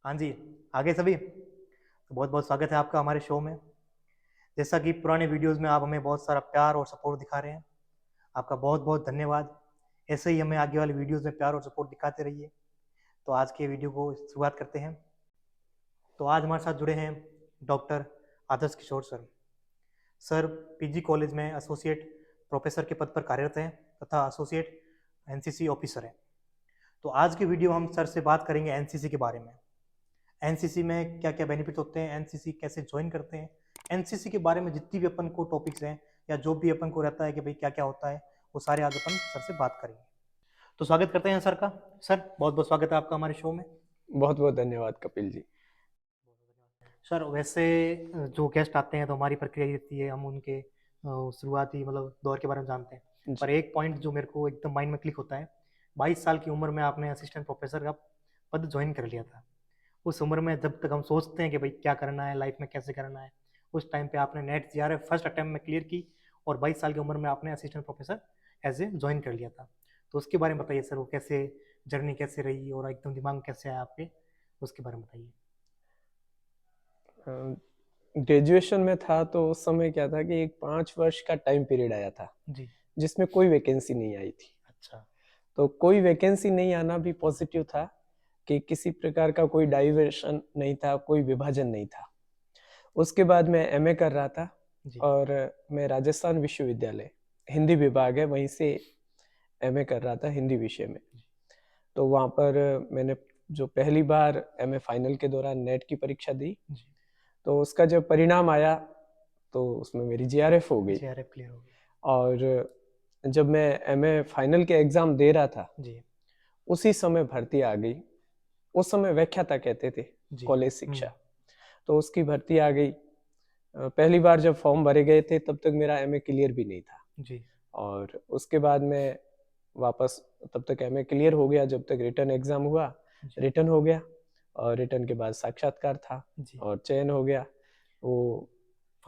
हाँ जी, आगे सभी तो बहुत बहुत स्वागत है आपका हमारे शो में। जैसा कि पुराने वीडियोस में आप हमें बहुत सारा प्यार और सपोर्ट दिखा रहे हैं, आपका बहुत बहुत धन्यवाद। ऐसे ही हमें आगे वाले वीडियोस में प्यार और सपोर्ट दिखाते रहिए। तो आज के वीडियो को शुरुआत करते हैं। तो आज हमारे साथ जुड़े हैं डॉक्टर आदर्श किशोर सर। सर पीजी कॉलेज में एसोसिएट प्रोफेसर के पद पर कार्यरत हैं तथा एसोसिएट एनसीसी ऑफिसर हैं। तो आज की वीडियो हम सर से बात करेंगे एनसीसी के बारे में। एनसीसी में क्या क्या बेनिफिट होते हैं, एनसीसी कैसे ज्वाइन करते हैं, एनसीसी के बारे में जितनी भी अपन को टॉपिक्स हैं या जो भी अपन को रहता है कि भाई क्या क्या होता है, वो सारे आज अपन सर से बात करेंगे। तो स्वागत करते हैं सर का। सर बहुत बहुत स्वागत है आपका हमारे शो में। बहुत बहुत धन्यवाद कपिल जी। सर वैसे जो गेस्ट आते हैं तो हमारी प्रक्रिया ये रहती है, हम उनके शुरुआती मतलब दौर के बारे में जानते हैं। पर जी एक पॉइंट जो मेरे को एकदम माइंड में क्लिक होता है, 22 साल की उम्र में आपने असिस्टेंट प्रोफेसर का पद ज्वाइन कर लिया था। उस उम्र में जब तक हम सोचते हैं कि भाई क्या करना है लाइफ में, कैसे करना है, उस टाइम पे आपने नेट जीआरएफ फर्स्ट अटेम्प्ट में क्लियर की और 22 साल की उम्र में आपने assistant professor as a join कर लिया था। तो उसके बारे में बताइए सर, वो कैसे जर्नी कैसे रही और एकदम दिमाग में कैसे आया आपके, उसके बारे में बताइए। ग्रेजुएशन में था तो उस समय क्या था कि एक 5 वर्ष का टाइम पीरियड आया था जी। जिसमें कोई वैकेंसी नहीं आई थी। अच्छा। तो कोई वैकेंसी नहीं आना भी पॉजिटिव था कि किसी प्रकार का कोई डाइवर्शन नहीं था, कोई विभाजन नहीं था। उसके बाद मैं एमए कर रहा था जी। और मैं राजस्थान विश्वविद्यालय हिंदी विभाग है वहीं से एमए कर रहा था हिंदी विषय में। तो वहाँ पर मैंने जो पहली बार एमए फाइनल के दौरान नेट की परीक्षा दी, जी। तो उसका जब परिणाम आया तो उसमें मेरी जीआरएफ हो गई। जीआरएफ क्लियर हो गई। और जब मैं एमए फाइनल के एग्जाम दे रहा था जी। उसी समय भर्ती आ गई। उस समय व्याख्याता कहते थे जी। कॉलेज शिक्षा, तो उसकी भर्ती आ गई। पहली बार जब फॉर्म भरे गए थे तब तक मेरा एमए क्लियर भी नहीं था। जी। और उसके बाद मैं वापस, तब तक एमए क्लियर हो गया जब तक रिटर्न एग्जाम हुआ। जी। रिटर्न हो गया और रिटर्न के बाद साक्षात्कार था जी। और चयन हो गया। वो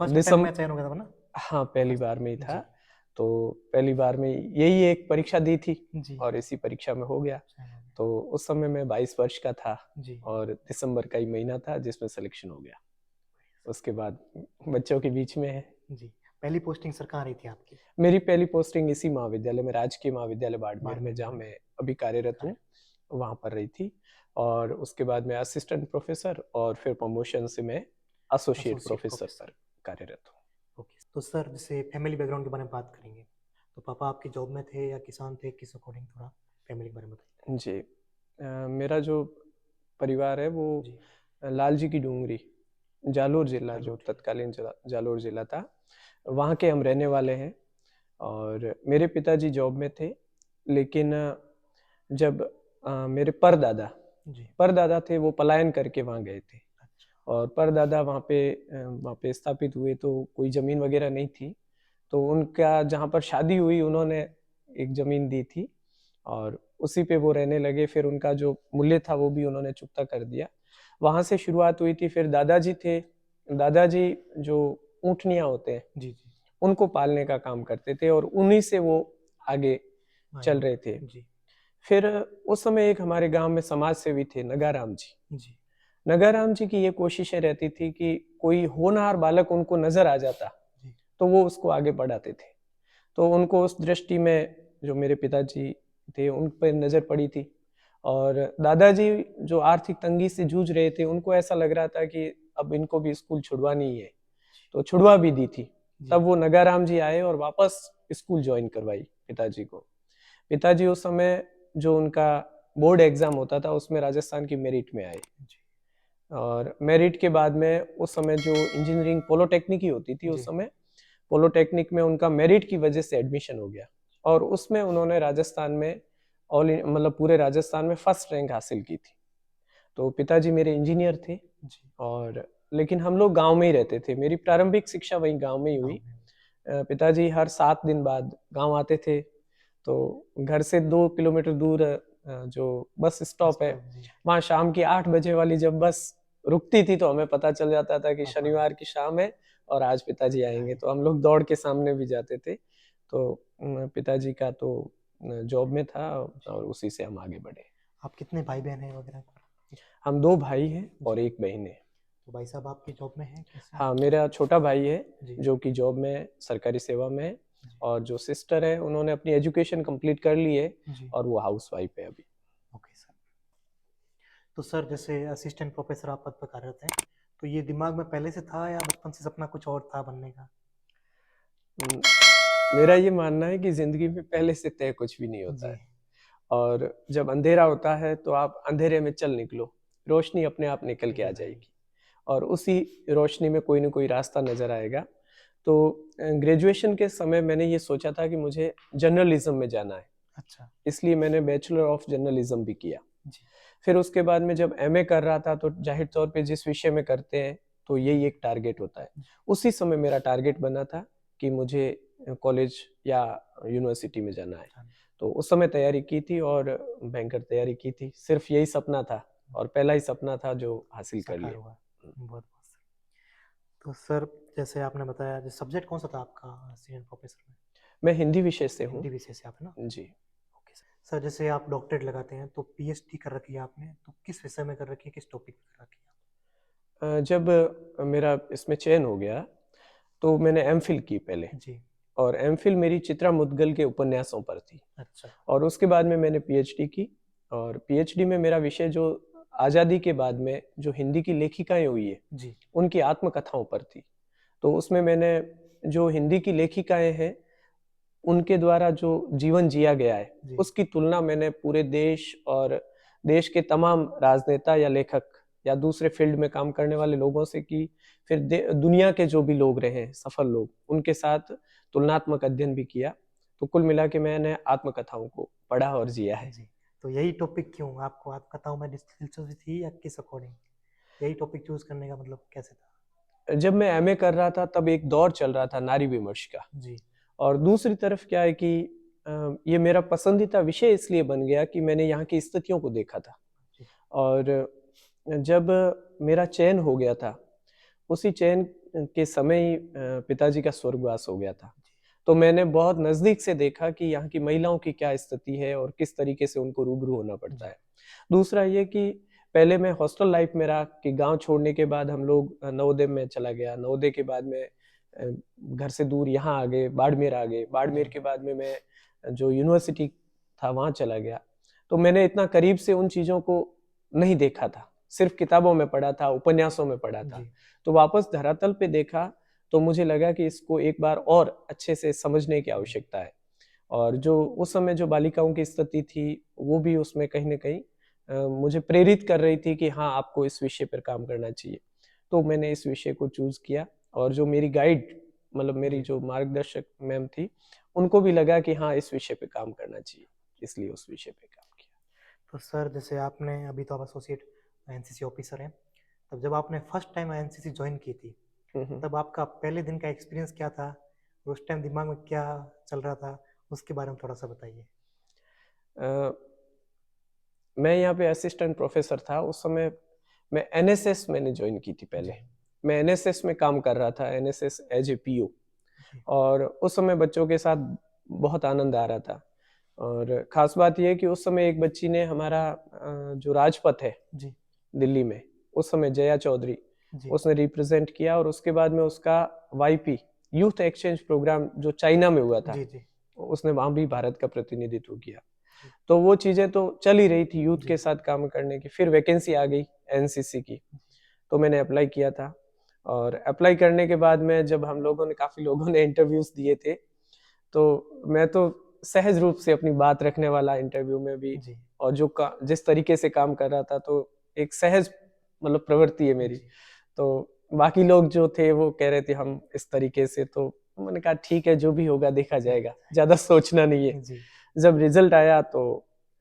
फर्स्ट अटेम्प्ट दिसंबर, में चयन हो गया था ना? हाँ पहली फर्स्ट। बार में ही था। जी। तो पहली बार में यही एक परीक्षा दी थी जी। और इसी परीक्षा में हो गया। चयन हो गया। तो उस समय मैं 22 वर्ष का था जी। और दिसंबर का ही महीना था जिसमें सिलेक्शन हो गया। उसके बाद बच्चों के बीच में है। जी। पहली पोस्टिंग सर कहाँ रही थी आपकी? मेरी पहली पोस्टिंग इसी महाविद्यालय में, राजकीय महाविद्यालय बाड़मेर में, जहाँ बाड़मेर मैं अभी कार्यरत हूँ, वहाँ पर रही थी। और उसके बाद मैं असिस्टेंट प्रोफेसर और फिर प्रमोशन से मैं एसोसिएट एसोसिएट प्रोफेसर प्रोफेसर। पर कार्यरत हूँ। ओके, तो सर जैसे फैमिली बैकग्राउंड के बारे में बात करेंगे, तो पापा आपके जॉब में थे या किसान थे, किस अकॉर्डिंग थोड़ा फैमिली के बारे में बताइए। जी, मेरा जो परिवार है वो जी। लाल जी की डूंगरी, जालोर जिला, जो जालोर। तत्कालीन जालोर जिला था, वहाँ के हम रहने वाले हैं। और मेरे पिताजी जॉब में थे, लेकिन जब मेरे जी। परदादा थे वो पलायन करके वहाँ गए थे। अच्छा। और परदादा वहाँ पे स्थापित हुए तो कोई ज़मीन वगैरह नहीं थी। तो उनका जहाँ पर शादी हुई उन्होंने एक ज़मीन दी थी और उसी पे वो रहने लगे। फिर उनका जो मूल्य था वो भी उन्होंने चुकता कर दिया। वहाँ से शुरुआत हुई थी। फिर दादाजी थे, दादाजी जो ऊँटनियाँ होते हैं जी। जी। उनको पालने का काम करते थे और उन्हीं से वो आगे आए चल हो। रहे थे। जी। फिर उस समय एक हमारे गांव में समाज सेवी थे, नगाराम जी। जी। नगाराम जी की ये कोशिशें रहती थी कि कोई होनहार बालक उनको नजर आ जाता जी। तो वो उसको आगे बढ़ाते थे। तो उनको उस दृष्टि में जो मेरे पिताजी थे उन पर नजर पड़ी थी। और दादाजी जो आर्थिक तंगी से जूझ रहे थे, उनको ऐसा लग रहा था कि अब इनको भी स्कूल छुड़वानी ही है, तो छुड़वा भी दी थी। जी। तब वो नगाराम जी आए और वापस स्कूल ज्वाइन करवाई पिताजी को। पिताजी उस समय जो उनका बोर्ड एग्जाम होता था उसमें राजस्थान की मेरिट में आए। जी। और मेरिट के बाद में उस समय जो इंजीनियरिंग पोलोटेक्निक ही होती थी उस जी। समय, पोलोटेक्निक में उनका मेरिट की वजह से एडमिशन हो गया और उसमें उन्होंने राजस्थान में मतलब पूरे राजस्थान में फर्स्ट रैंक हासिल की थी। तो पिताजी मेरे इंजीनियर थे। जी। और लेकिन हम लोग गांव में ही रहते थे, मेरी प्रारंभिक शिक्षा वहीं गांव में ही हुई। गाँव में। पिताजी हर 7 दिन बाद गांव आते थे। तो घर से 2 किलोमीटर दूर जो बस स्टॉप है, जी। वहाँ शाम की 8 बजे वाली जब बस रुकती थी तो हमें पता चल जाता था कि पापा। शनिवार की शाम है और आज पिताजी आएंगे। तो हम लोग दौड़ के सामने भी जाते थे। तो पिताजी का तो जॉब में था जी। और उसी से हम आगे बढ़े। आप कितने भाई बहन हैं वगैरह? हम 2 भाई हैं और जी। 1 बहन है। तो भाई साहब आपकी जॉब में हैं कैसे? हाँ, मेरा छोटा भाई है जी। जो कि जॉब में है, सरकारी सेवा में है, जी। और जो सिस्टर है उन्होंने अपनी एजुकेशन कंप्लीट कर ली है जी। और वो हाउसवाइफ है अभी। Okay sir. तो सर जैसे असिस्टेंट प्रोफेसर आप पद पर कार्यरत हैं, तो ये दिमाग में पहले से था या बचपन से सपना कुछ और था बनने का? उम, मेरा ये मानना है कि ज़िंदगी में पहले से तय कुछ भी नहीं होता जी। है, और जब अंधेरा होता है तो आप अंधेरे में चल निकलो, रोशनी अपने आप निकल के आ निकल आएगी। जाएगी और उसी रोशनी में कोई न कोई रास्ता नज़र आएगा। तो ग्रेजुएशन के समय मैंने ये सोचा था कि मुझे जर्नलिज़्म में जाना है, अच्छा। इसलिए मैंने बैचलर ऑफ जर्नलिज़्म भी किया। जी। फिर उसके बाद में जब एमए कर रहा था तो ज़ाहिर तौर पे जिस विषय में करते हैं तो यही एक टारगेट होता है। उसी समय मेरा टारगेट बना था कि मुझे कॉलेज या यूनिवर्सिटी में जाना है। तो उस समय तैयारी की थी और भयंकर तैयारी की थी। सिर्फ यही सपना था और पहला ही सपना था जो हासिल कर साकार लिया। हुआ। बहुत बहुत सर। तो सर जैसे आपने बताया, जो सब्जेक्ट कौन सा था आपका असिस्टेंट प्रोफेसर में? मैं हिंदी विषय से हूँ। हिंदी विषय से आप है ना? जी। Okay sir. सर जैसे आप डॉक्टरेट लगाते हैं तो पीएचडी कर रखी है आपने, तो किस विषय में कर रखी है, किस टॉपिक में कर रखी है? जब मेरा इसमें चयन हो गया तो मैंने एमफिल की पहले, जी। और एमफिल मेरी चित्रा मुद्गल के उपन्यासों पर थी। अच्छा। और उसके बाद में मैंने पीएचडी की, और पीएचडी में मेरा विषय जो आज़ादी के बाद में जो हिंदी की लेखिकाएं हुई है जी। उनकी आत्मकथाओं पर थी। तो उसमें मैंने जो हिंदी की लेखिकाएं हैं उनके द्वारा जो जीवन जिया गया है जी। उसकी तुलना मैंने पूरे देश और देश के तमाम राजनेता या लेखक या दूसरे फील्ड में काम करने वाले लोगों से की। फिर दुनिया के जो भी लोग रहे सफल लोग, उनके साथ तुलनात्मक अध्ययन भी किया। तो कुल मिला के मैंने आत्मकथाओं को पढ़ा और जिया है। जी। तो यही टॉपिक क्यों आपको आत्मकथाओं में दिलचस्पी थी या किस अकॉर्डिंग यही टॉपिक चूज करने का मतलब कैसे था? जब मैं एमए कर रहा था तब एक दौर चल रहा था नारी विमर्श का, जी। और दूसरी तरफ क्या है कि ये मेरा पसंदीदा विषय इसलिए बन गया कि मैंने यहाँ की स्थितियों को देखा था। जी। और जब मेरा चयन हो गया था उसी चयन के समय ही पिताजी का स्वर्गवास हो गया था। तो मैंने बहुत नज़दीक से देखा कि यहाँ की महिलाओं की क्या स्थिति है और किस तरीके से उनको रूबरू होना पड़ता है। दूसरा ये कि पहले मैं हॉस्टल लाइफ में रहा कि गांव छोड़ने के बाद हम लोग नवोदय में चला गया, नवोदय के बाद में घर से दूर यहाँ आ गए, बाड़मेर आ गए, बाड़मेर के बाद में मैं जो यूनिवर्सिटी था वहाँ चला गया। तो मैंने इतना करीब से उन चीज़ों को नहीं देखा था, सिर्फ किताबों में पढ़ा था, उपन्यासों में पढ़ा था। तो वापस धरातल पे देखा तो मुझे लगा कि इसको एक बार और अच्छे से समझने की आवश्यकता है। और जो उस समय जो बालिकाओं की स्थिति थी वो भी उसमें कहीं न कहीं मुझे प्रेरित कर रही थी कि हाँ, आपको इस विषय पर काम करना चाहिए। तो मैंने इस विषय को चूज़ किया, और जो मेरी गाइड मतलब मेरी जो मार्गदर्शक मैम थी, उनको भी लगा कि हाँ, इस विषय पे काम करना चाहिए, इसलिए उस विषय पे काम किया। तो सर जैसे आपने अभी तो आप एसोसिएट एनसीसी ऑफिसर हैं, तब जब आपने फर्स्ट टाइम एनसीसी ज्वाइन की थी, तब आपका पहले दिन का एक्सपीरियंस क्या था? उस टाइम दिमाग में क्या चल रहा था, उसके बारे में थोड़ा सा बताइए। मैं यहाँ पे असिस्टेंट प्रोफेसर था उस समय। मैं एनएसएस मैंने ज्वाइन की थी पहले। मैं एनएसएस में काम कर रहा था, एनएसएस एज ए पीओ, और उस समय बच्चों के साथ बहुत आनंद आ रहा था। और खास बात यह है कि उस समय एक बच्ची ने हमारा जो राजपथ है दिल्ली में, उस समय जया चौधरी, उसने रिप्रेजेंट किया, और उसके बाद में उसका वाईपी यूथ एक्सचेंज प्रोग्राम जो चाइना में हुआ था, उसने वहां भी भारत का प्रतिनिधित्व किया। तो वो चीजें तो चल ही रही थी यूथ के साथ काम करने की। फिर वैकेंसी आ गई एनसीसी की, तो मैंने अप्लाई किया था, और अप्लाई करने के बाद में जब हम लोगों ने काफी लोगों ने इंटरव्यूज दिए थे, तो मैं तो सहज रूप से अपनी बात रखने वाला इंटरव्यू में भी, और जो जिस तरीके से काम कर रहा था, तो एक सहज मतलब प्रवृत्ति है मेरी। तो बाकी लोग जो थे वो कह रहे थे हम इस तरीके से, तो मैंने कहा ठीक है, जो भी होगा देखा जाएगा, ज्यादा सोचना नहीं है। जब रिजल्ट आया तो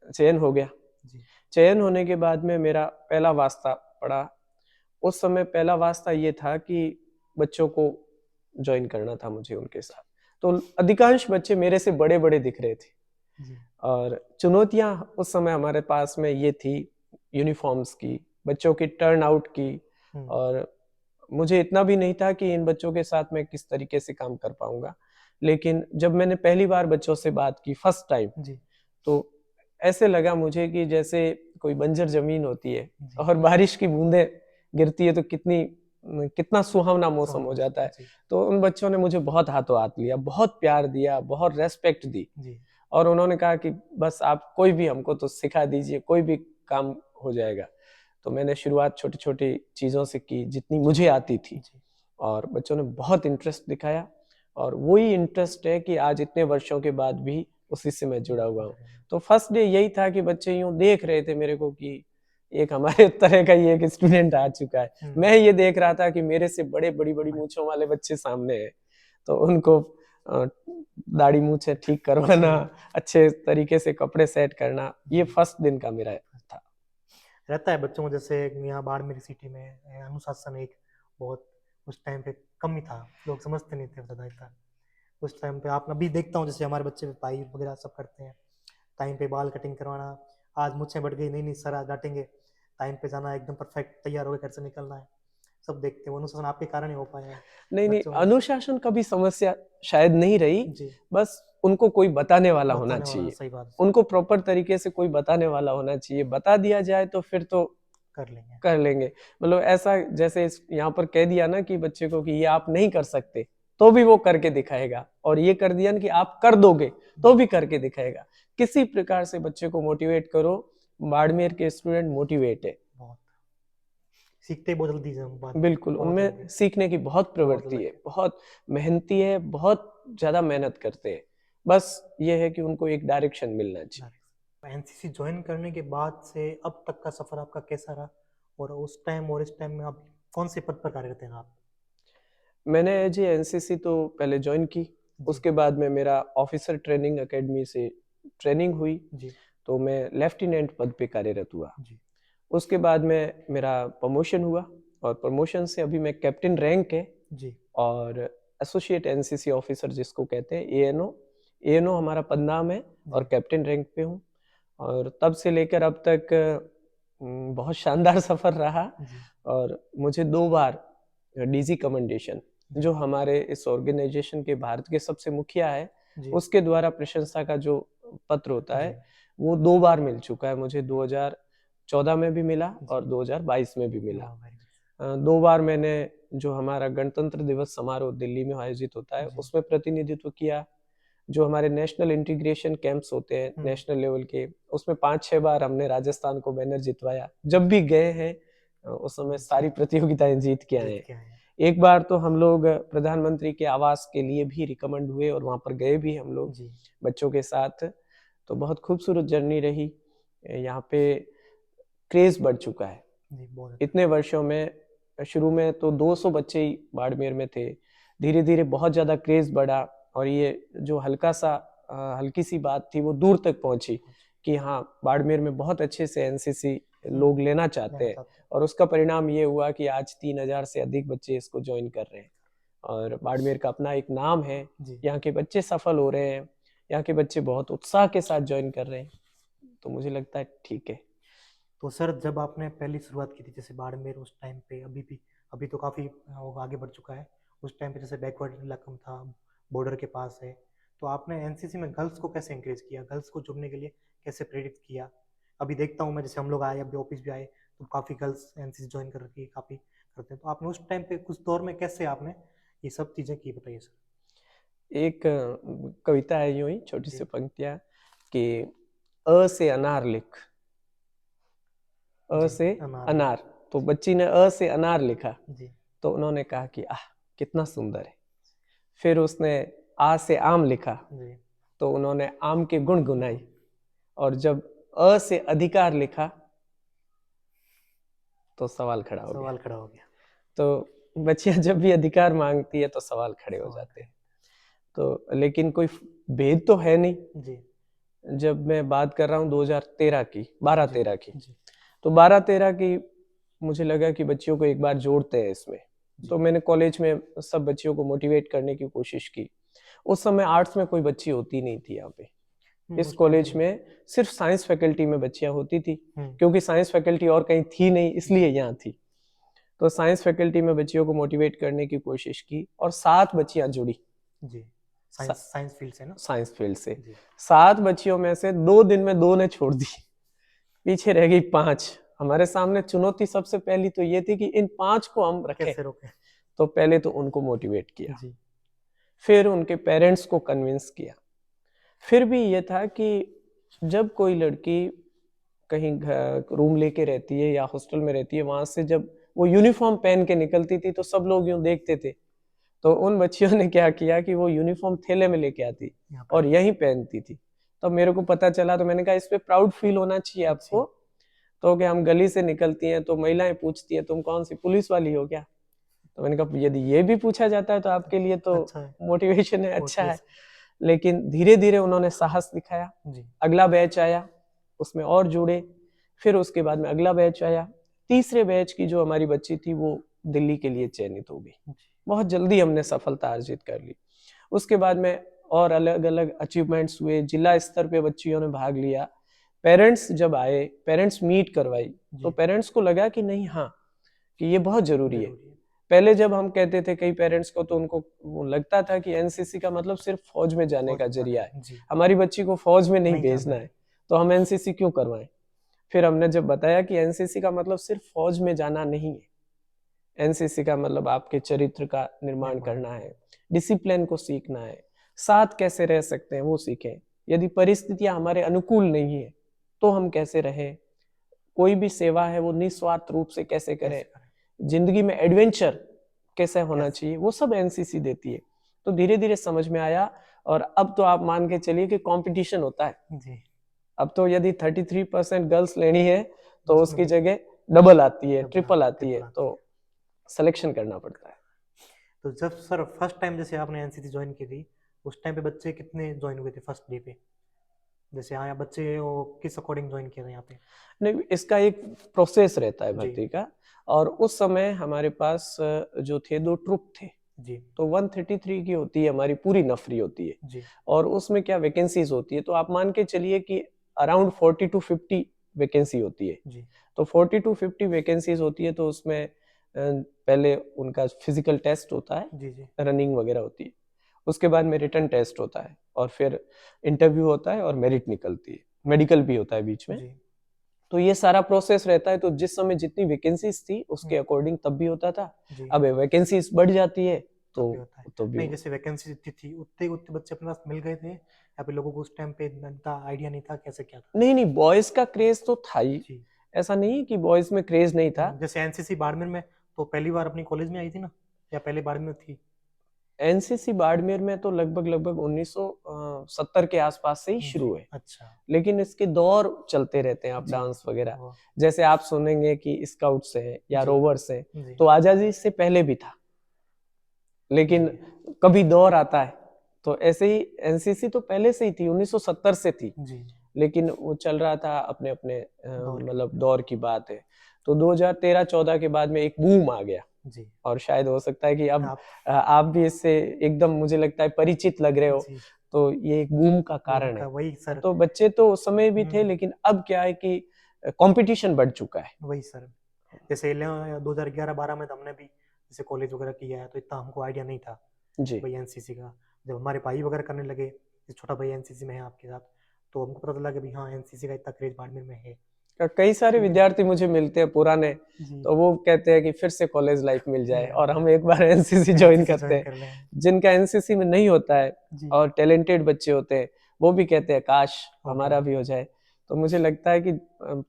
चयन हो गया। चयन होने के बाद में मेरा पहला वास्ता पड़ा। उस समय पहला वास्ता ये था कि बच्चों को ज्वाइन करना था मुझे उनके साथ। तो अधिकांश बच्चे मेरे से बड़े बड़े दिख रहे थे, और चुनौतियां उस समय हमारे पास में ये थी यूनिफॉर्म्स की, बच्चों की टर्न आउट की, और मुझे इतना भी नहीं था कि इन बच्चों के साथ मैं किस तरीके से काम कर पाऊंगा। लेकिन जब मैंने पहली बार बच्चों से बात की फर्स्ट टाइम, तो ऐसे लगा मुझे कि जैसे कोई बंजर जमीन होती है जी और बारिश की बूंदें गिरती है तो कितना सुहावना मौसम हो जाता है। जी तो उन बच्चों ने मुझे बहुत हाथों हाथ लिया, बहुत प्यार दिया, बहुत रेस्पेक्ट दी जी और उन्होंने कहा कि बस आप कोई भी हमको तो सिखा दीजिए, कोई भी काम हो जाएगा। तो मैंने शुरुआत छोटी छोटी चीज़ों से की जितनी मुझे आती थी जी और बच्चों ने बहुत इंटरेस्ट दिखाया और वही इंटरेस्ट है कि आज इतने वर्षों के बाद भी उसी से मैं जुड़ा हुआ हूँ। तो फर्स्ट डे यही था कि बच्चे यूं देख रहे थे मेरे को कि एक हमारे तरह का ही एक स्टूडेंट आ चुका है। मैं ये देख रहा था कि मेरे से बड़े बड़ी बड़ी मूंछों वाले बच्चे सामने हैं, तो उनको दाढ़ी मूंछें ठीक करवाना, अच्छे तरीके से कपड़े सेट करना, ये फर्स्ट दिन का मेरा था। रहता है बच्चों को, जैसे यहाँ बाड़मेर सिटी में अनुशासन एक बहुत उस टाइम पे कम ही था, लोग समझते नहीं थे ज़्यादा इतना उस टाइम पे। आप अभी देखता हूँ जैसे हमारे बच्चे पाई वगैरह सब करते हैं, टाइम पे बाल कटिंग करवाना, आज मुझसे बढ़ गई, नहीं नहीं सर आज डांटेंगे, टाइम पे जाना, एकदम परफेक्ट तैयार होकर घर से निकलना है, सब देखते हैं। वो अनुशासन आपके कारण ही हो पाया है नहीं नहीं, बच्चों में। अनुशासन कभी समस्या शायद नहीं रही, जी बस उनको कोई बताने वाला होना बताने वाला, चाहिए, सही बात, उनको प्रॉपर तरीके से कोई बताने वाला होना चाहिए। बता दिया जाए तो फिर तो कर लेंगे। मतलब ऐसा जैसे यहाँ पर कह दिया ना कि बच्चे को कि ये आप नहीं कर सकते, तो भी वो करके दिखाएगा, और ये कर दिया ना कि आप कर दोगे तो भी करके दिखाएगा। किसी प्रकार से बच्चे को मोटिवेट करो, बाड़मेर के स्टूडेंट मोटिवेट है, बहुत सीखते बहुत जल्दी से बात, बिल्कुल बहुत उनमें जल्दी, सीखने की बहुत प्रवृत्ति अलग है, बहुत मेहनती है, बहुत ज्यादा मेहनत करते हैं। बस ये है कि उनको एक डायरेक्शन मिलना चाहिए। एनसीसी ज्वाइन करने के बाद से अब तक का सफर आपका कैसा रहा, और उस टाइम और इस टाइम में आप कौन से पद पर कार्यरत हैं आप? मैंने जी एनसीसी तो पहले ज्वाइन की, जी उसके बाद में मेरा ऑफिसर ट्रेनिंग एकेडमी से ट्रेनिंग हुई, जी तो मैं लेफ्टिनेंट पद पे कार्यरत हुआ। जी उसके बाद में मेरा प्रमोशन हुआ और प्रमोशन से अभी मैं कैप्टन रैंक है जी और एसोसिएट एनसीसी ऑफिसर जिसको कहते हैं एएनओ, एएनओ हमारा पदनाम है और जी कैप्टन रैंक पे हूँ। और तब से लेकर अब तक बहुत शानदार सफर रहा जी और मुझे 2 बार डीजी कमेंडेशन, जी जो हमारे इस ऑर्गेनाइजेशन के भारत के सबसे मुखिया है, जी उसके द्वारा प्रशंसा का जो पत्र होता जी है वो 2 बार मिल चुका है मुझे। 2014 में भी मिला जी और 2022 में भी मिला। वाह, very good। 2 बार मैंने जो हमारा गणतंत्र दिवस समारोह दिल्ली में आयोजित होता है जी उसमें प्रतिनिधित्व किया। जो हमारे नेशनल इंटीग्रेशन कैंप्स होते हैं नेशनल लेवल के, उसमें 5-6 बार हमने राजस्थान को बैनर जितवाया। जब भी गए हैं उस समय सारी प्रतियोगिताएं जीत के आए जीत हैं। के आए हैं। एक बार तो हम लोग प्रधानमंत्री के आवास के लिए भी रिकमेंड हुए और वहां पर गए भी हम लोग जी बच्चों के साथ। तो बहुत खूबसूरत जर्नी रही। यहाँ पे क्रेज बढ़ चुका है जी बहुत अच्छा। इतने वर्षों में। शुरू में तो 200 बच्चे ही बाड़मेर में थे, धीरे धीरे बहुत ज्यादा क्रेज बढ़ा और ये जो हल्की सी बात थी वो दूर तक पहुंची कि हाँ बाड़मेर में बहुत अच्छे से एनसीसी लोग लेना चाहते हैं। और उसका परिणाम ये हुआ कि आज 3000 से अधिक बच्चे इसको ज्वाइन कर रहे हैं और बाड़मेर का अपना एक नाम है। जी यहाँ के बच्चे सफल हो रहे हैं, यहाँ के बच्चे बहुत उत्साह के साथ ज्वाइन कर रहे हैं, तो मुझे लगता है ठीक है। तो सर जब आपने पहली शुरुआत की थी जैसे बाड़मेर, उस टाइम पे अभी भी, अभी तो काफ़ी आगे बढ़ चुका है, उस टाइम पे जैसे बैकवर्ड इलाका था, बॉर्डर के पास है, तो आपने एनसीसी में गर्ल्स को कैसे इंकरेज किया, गर्ल्स को जुड़ने के लिए कैसे प्रेरित किया? अभी देखता हूँ मैं, जैसे हम लोग आए अभी ऑफिस भी आए तो काफ़ी गर्ल्स एनसीसी ज्वाइन कर रखी है, काफ़ी करते हैं, तो आपने उस टाइम पे कुछ दौर में कैसे आपने ये सब चीज़ें की, बताइए सर। एक कविता है यूं ही छोटी जी सी पंक्तियां कि अ से अनार लिख, अ जी से अनार अनार। तो बच्ची ने अ से अनार लिखा जी तो उन्होंने कहा कि आह कितना सुंदर है। फिर उसने आ से आम लिखा जी तो उन्होंने आम के गुण गुनाई। और जब अ से अधिकार लिखा तो सवाल खड़ा हो गया। सवाल खड़ा हो गया। तो बच्चियां जब भी अधिकार मांगती है तो सवाल खड़े हो सवाल जाते हैं। तो लेकिन कोई भेद तो है नहीं। जी जब मैं बात कर रहा हूँ 2013 की, 12-13 की, जी तो 12-13 की मुझे लगा कि बच्चियों को एक बार जोड़ते हैं इसमें। तो मैंने कॉलेज में सब बच्चियों को मोटिवेट करने की कोशिश की। उस समय आर्ट्स में कोई बच्ची होती नहीं थी यहाँ पे। इस उस टाइम कॉलेज पे में सिर्फ साइंस फैकल्टी में बच्चियां होती थी, हम्म, क्योंकि साइंस फैकल्टी और कहीं थी नहीं इसलिए यहाँ थी। तो साइंस फैकल्टी में बच्चियों को मोटिवेट करने की कोशिश की और 7 बच्चियां जुड़ी जी साइंस साइंस फील्ड से ना। साइंस फील्ड से। जी 7 बच्चियों में से 2 दिन में 2 ने छोड़ दी। पीछे रह गई 5। हमारे सामने चुनौती सबसे पहली तो ये थी कि इन 5 को हम रखें। कैसे रोके? तो पहले तो उनको मोटिवेट किया, जी फिर उनके पेरेंट्स को कन्विंस किया। फिर भी ये था कि जब कोई लड़की कहीं रूम लेके रहती है या हॉस्टल में रहती है, वहां से जब वो यूनिफॉर्म पहन के निकलती थी तो सब लोग यूं देखते थे। तो उन बच्चियों ने क्या किया कि वो यूनिफॉर्म थैले में लेके आती यहाँ पर। और यहीं पहनती थी। तो मेरे को पता चला, तो मैंने कहा इस पे प्राउड फील होना चाहिए आपको। तो कि हम गली से निकलती हैं तो महिलाएं पूछती है तुम कौन सी पुलिस वाली हो क्या? तो मैंने कहा यदि ये भी पूछा जाता है तो आपके लिए तो अच्छा है, मोटिवेशन है, अच्छा है। मोटिवेशन। लेकिन धीरे धीरे उन्होंने साहस दिखाया। जी अगला बैच आया, उसमें और जुड़े। फिर उसके बाद में अगला बैच आया। तीसरे बैच की जो हमारी बच्ची थी वो दिल्ली के लिए चयनित हो गई। जी बहुत जल्दी हमने सफलता अर्जित कर ली। उसके बाद में और अलग अलग अचीवमेंट्स हुए, जिला स्तर पे बच्चियों ने भाग लिया। पेरेंट्स जब आए, पेरेंट्स मीट करवाई, तो जी पेरेंट्स को लगा कि नहीं, हाँ, कि ये बहुत जरूरी है। जरूरी है। पहले जब हम कहते थे कई पेरेंट्स को तो उनको वो लगता था कि एनसीसी का मतलब सिर्फ फौज में जाने फौज का में जाना जरिया है, है, जी हमारी बच्ची को फौज में नहीं नहीं जाना भेजना है। है, तो हम एनसीसी क्यों करवाएं। फिर हमने जब बताया कि एनसीसी का मतलब सिर्फ फौज में जाना नहीं है, एनसीसी का मतलब आपके चरित्र का निर्माण करना है, डिसिप्लिन को सीखना है, साथ कैसे रह सकते हैं वो सीखें, यदि परिस्थितियां हमारे अनुकूल नहीं है तो हम कैसे रहें, कोई भी सेवा है वो निस्वार्थ रूप से कैसे करें, कैसे करें? जिंदगी में एडवेंचर कैसे होना यस चाहिए, वो सब एनसीसी देती है। तो धीरे धीरे समझ में आया। और अब तो आप मान के चलिए कि कंपटीशन होता है। जी। अब तो यदि 33% गर्ल्स लेनी है तो उसमें उसकी भी जगह डबल आती है, डबल ट्रिपल आती है, ट्रिपल आती तो है। सिलेक्शन करना पड़ता है। तो जब सर फर्स्ट टाइम जैसे आपने एनसीसी ज्वाइन की थी, उस टाइम पे बच्चे कितने ज्वाइन हुए थे फर्स्ट डे पे? जैसे यहाँ बच्चे वो किस अकॉर्डिंग ज्वाइन किए थे यहाँ पे? नहीं, इसका एक प्रोसेस रहता है जी भर्ती का। और उस समय हमारे पास जो थे 2 ट्रुप थे। जी तो 133 की होती है हमारी पूरी नफरी होती है। जी और उसमें क्या वैकेंसीज होती है, तो आप मान के चलिए कि अराउंड 40 टू 50 वैकेंसी होती है। जी तो 40 टू 50 वैकेंसीज होती है, तो उसमें पहले उनका फिजिकल टेस्ट होता है, जी जी रनिंग वगैरह होती है, उसके बाद में रिटन टेस्ट होता है, और फिर इंटरव्यू होता है और मेरिट निकलती है, मेडिकल भी होता है बीच में। जी तो ये सारा प्रोसेस रहता है। तो जिस समय जितनी वैकेंसीज थी उसके हम्म, अकॉर्डिंग तब भी होता था। जी अब वैकेंसीज बढ़ जाती है तब तो भी होता है। तो भी नहीं, जैसे वैकेंसी जितनी थी उतने उतने बच्चे अपने पास मिल गए थे, या फिर लोगों को उस टाइम पे इतना आइडिया नहीं था कैसे क्या था? नहीं नहीं, बॉयज का क्रेज तो था ही। जी। ऐसा नहीं कि बॉयज में क्रेज नहीं था। जैसे एनसीसी बाड़मेर में तो पहली बार अपनी कॉलेज में आई थी ना, या पहले बाड़मेर में थी? एनसीसी बाड़मेर में तो लगभग लगभग 1970 के आसपास से ही जी शुरू है। अच्छा। लेकिन इसके दौर चलते रहते हैं, अप जी डाउन्स वगैरह। वो जैसे आप सुनेंगे कि स्काउट्स हैं या जी रोवर्स हैं, जी तो आजादी से पहले भी था, लेकिन जी कभी दौर आता है। तो ऐसे ही एनसीसी तो पहले से ही थी, 1970 से थी, जी लेकिन वो चल रहा था अपने अपने दौर के मतलब बाद। दौर की बात है। तो 2013-14 के बाद में एक बूम आ गया। जी और शायद हो सकता है कि अब आप आप भी इससे एकदम, मुझे लगता है, परिचित लग रहे हो। जी तो ये एक बूम का वो कारण उनका है। वही सर। तो बच्चे तो उस समय भी थे, लेकिन अब क्या है कि कंपटीशन बढ़ चुका है। वही सर। जैसे 2011-12 में तो हमने भी जैसे कॉलेज वगैरह किया है, तो इतना हमको आइडिया नहीं था जी। भाई एनसीसी का। जब हमारे भाई वगैरह करने लगे, जैसे छोटा भाई एनसीसी में है आपके साथ, तो हमको पता चला कि भाई हाँ एनसीसी का इतना क्रेज बाड़मेर में है। कई सारे ठीक है। विद्यार्थी मुझे मिलते हैं पुराने, जी तो वो कहते हैं कि फिर से कॉलेज लाइफ मिल जाए मिल और जाए, हम एक बार एनसीसी ज्वाइन एनसीसी करते ज्वाइन हैं। कर लें। जिनका एनसीसी में नहीं होता है जी और टैलेंटेड बच्चे होते हैं, वो भी कहते हैं काश हो हमारा गया। भी हो जाए। तो मुझे लगता है कि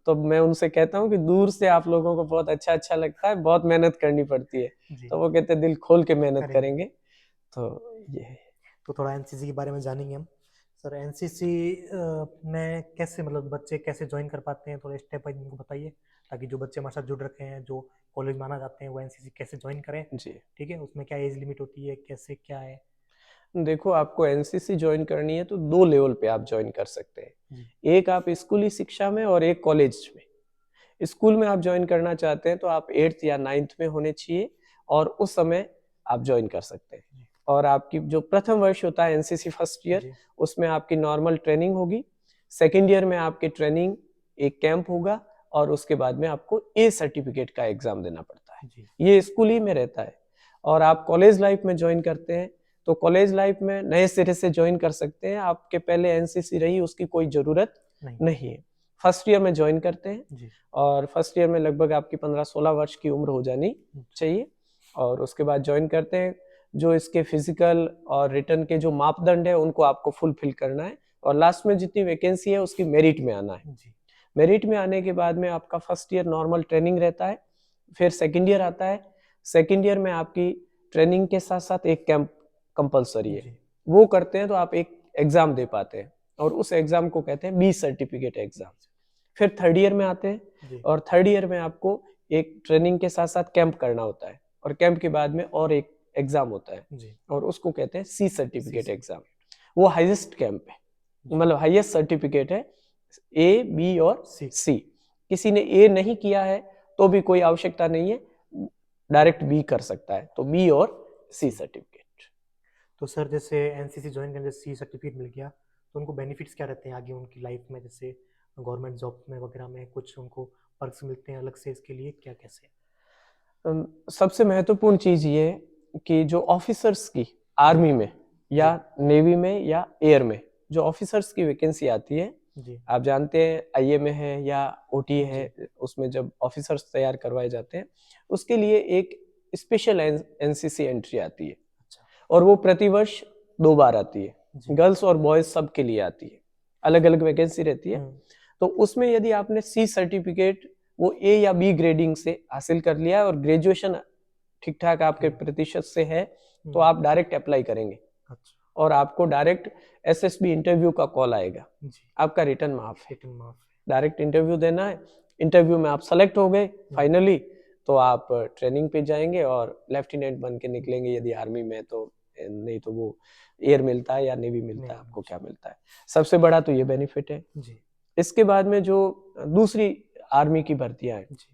तो मैं उनसे कहता हूँ कि दूर से आप लोगों को बहुत अच्छा अच्छा लगता है, बहुत मेहनत करनी पड़ती है। जी तो वो कहते हैं दिल खोल के मेहनत करेंगे। करेंगे। तो ये है। तो थोड़ा एनसीसी के बारे में जानेंगे हम। सर एनसीसी में कैसे, मतलब बच्चे कैसे ज्वाइन कर पाते हैं, थोड़ा स्टेप वाइज हमको बताइए, ताकि जो बच्चे हमारे साथ जुड़ रखे हैं, जो कॉलेज में आना चाहते हैं, वो एनसीसी कैसे ज्वाइन करें। जी, ठीक है, उसमें क्या एज लिमिट होती है, कैसे क्या है? देखो, आपको एनसीसी ज्वाइन करनी है तो 2 लेवल पे आप ज्वाइन कर सकते जी हैं। एक आप स्कूली शिक्षा में और एक कॉलेज में। स्कूल में आप ज्वाइन करना चाहते हैं तो आप 8th या 9th में होने चाहिए, और उस समय आप ज्वाइन कर सकते हैं। जी और आपकी जो प्रथम वर्ष होता है एनसीसी फर्स्ट ईयर, जी उसमें आपकी नॉर्मल ट्रेनिंग होगी। सेकेंड ईयर में आपकी ट्रेनिंग, एक कैंप होगा, और उसके बाद में आपको ए सर्टिफिकेट का एग्जाम देना पड़ता है। जी ये स्कूल ही में रहता है। और आप कॉलेज लाइफ में ज्वाइन करते हैं तो कॉलेज लाइफ में नए सिरे से ज्वाइन कर सकते हैं, आपके पहले एनसीसी रही उसकी कोई जरूरत नहीं। नहीं है। फर्स्ट ईयर में ज्वाइन करते हैं जी और फर्स्ट ईयर में लगभग आपकी 15-16 वर्ष की उम्र हो जानी चाहिए और उसके बाद ज्वाइन करते हैं। जो इसके फिजिकल और रिटर्न के जो मापदंड है उनको आपको फुलफिल करना है और लास्ट में जितनी वैकेंसी है उसकी मेरिट में आना है। जी मेरिट में आने के बाद में आपका फर्स्ट ईयर नॉर्मल ट्रेनिंग रहता है, फिर सेकेंड ईयर आता है। सेकेंड ईयर में आपकी ट्रेनिंग के साथ साथ एक कैंप कंपलसरी है, जी वो करते हैं तो आप एक एग्जाम दे पाते हैं और उस एग्जाम को कहते हैं बी सर्टिफिकेट एग्जाम। फिर थर्ड ईयर में आते हैं जी और थर्ड ईयर में आपको एक ट्रेनिंग के साथ साथ कैंप करना होता है और कैंप के बाद में और एक एग्जाम होता है जी और उसको कहते हैं सी सर्टिफिकेट सी एग्जाम। वो हाईएस्ट कैंप है, मतलब हाईएस्ट सर्टिफिकेट है। ए, बी और सी सी, किसी ने ए नहीं किया है तो भी कोई आवश्यकता नहीं है, डायरेक्ट बी कर सकता है, तो बी और सी सर्टिफिकेट। तो सर जैसे एनसीसी ज्वाइन करने से सी सर्टिफिकेट मिल गया तो उनको बेनिफिट्स क्या रहते हैं आगे उनकी लाइफ में, जैसे गवर्नमेंट जॉब में वगैरह में कुछ उनको पर्क्स मिलते हैं अलग से इसके लिए, क्या कैसे? सबसे महत्वपूर्ण चीज ये है कि जो ऑफिसर्स की आर्मी में या नेवी में या एयर में जो ऑफिसर्स की वैकेंसी आती है, जी आप जानते हैं आईए में है या ओटी है, जी उसमें जब ऑफिसर्स तैयार करवाए जाते हैं उसके लिए एक स्पेशल एनसीसी एंट्री आती है अच्छा और वो प्रतिवर्ष 2 बार आती है, जी गर्ल्स और बॉयज सब के लिए आती है, अलग अलग वैकेंसी रहती है। तो उसमें यदि आपने सी सर्टिफिकेट वो ए या बी ग्रेडिंग से हासिल कर लिया है और ग्रेजुएशन ठीक ठाक आपके प्रतिशत से है तो आप डायरेक्ट अप्लाई करेंगे अच्छा और आपको डायरेक्ट एसएसबी इंटरव्यू का कॉल आएगा, जी आपका रिटर्न माफ है, रिटर्न माफ डायरेक्ट इंटरव्यू देना है। इंटरव्यू में आप सेलेक्ट हो गए फाइनली तो आप ट्रेनिंग पे जाएंगे और लेफ्टिनेंट बन के निकलेंगे यदि आर्मी में, तो नहीं तो वो एयर मिलता है या नेवी मिलता है, आपको क्या मिलता है। सबसे बड़ा तो ये बेनिफिट है। जी इसके बाद में जो दूसरी आर्मी की भर्तियां हैं, जी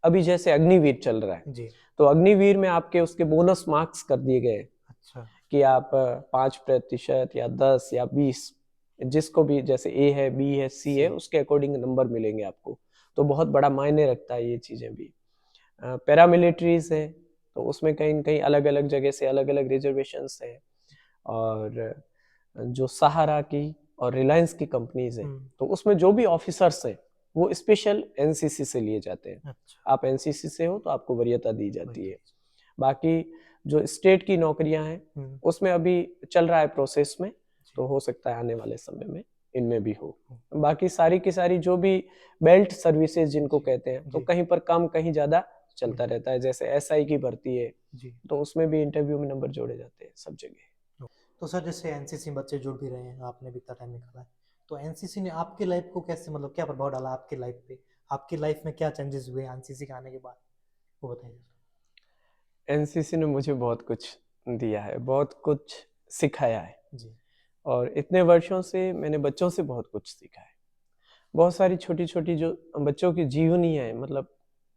अभी जैसे अग्निवीर चल रहा है, जी तो अग्निवीर में आपके उसके बोनस मार्क्स कर दिए गए हैं अच्छा कि आप 5% या 10 या 20 जिसको भी, जैसे ए है, बी है, सी है, उसके अकॉर्डिंग नंबर मिलेंगे आपको, तो बहुत बड़ा मायने रखता है ये चीजें भी। पैरामिलिट्रीज है तो उसमें कहीं न कहीं अलग अलग जगह से अलग अलग रिजर्वेशंस है और जो सहारा की और रिलायंस की कंपनीज है तो उसमें जो भी ऑफिसर्स हैं वो स्पेशल एनसीसी से लिए जाते हैं। अच्छा आप एनसीसी से हो तो आपको वरीयता दी जाती है। बाकी जो स्टेट की नौकरियां हैं उसमें अभी चल रहा है प्रोसेस में, तो हो सकता है आने वाले समय में इनमें भी हो। बाकी सारी की सारी जो भी बेल्ट सर्विसेज जिनको कहते हैं तो कहीं पर कम कहीं ज्यादा चलता रहता है। जैसे एसआई की भर्ती है तो उसमें भी इंटरव्यू में नंबर जोड़े जाते हैं सब जगह। तो सर जैसे एनसीसी बच्चे जुड़ भी रहे हैं, आपने भी इतना टाइम निकाला है, तो एनसीसी ने आपकी लाइफ को कैसे, मतलब क्या प्रभाव डाला आपकी लाइफ पे, आपकी लाइफ में क्या चेंजेस हुए एनसीसी के आने के बाद, वो बताइए। एनसीसी ने मुझे बहुत कुछ दिया है, बहुत कुछ सिखाया है जी और इतने वर्षों से मैंने बच्चों से बहुत कुछ सीखा है। बहुत सारी छोटी छोटी जो बच्चों की जीवनी है, मतलब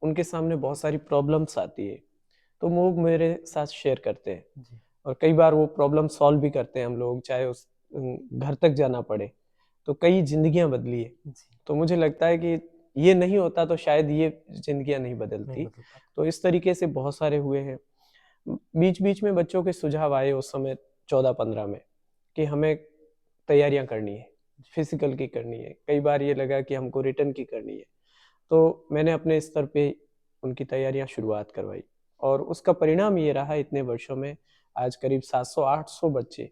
उनके सामने बहुत सारी प्रॉब्लम्स आती है तो वो मेरे साथ शेयर करते हैं जी और कई बार वो प्रॉब्लम सॉल्व भी करते हैं हम लोग, चाहे उस घर तक जाना पड़े। तो कई जिंदगियां बदली है, जी तो मुझे लगता है कि ये नहीं होता तो शायद ये जिंदगियां नहीं बदलती। बदल पाता। तो इस तरीके से बहुत सारे हुए हैं। बीच बीच में बच्चों के सुझाव आए उस समय 14-15 में कि हमें तैयारियां करनी है, फिजिकल की करनी है, कई बार ये लगा कि हमको रिटर्न की करनी है, तो मैंने अपने स्तर पे उनकी तैयारियां शुरुआत करवाई और उसका परिणाम ये रहा इतने वर्षों में आज करीब 700-800 बच्चे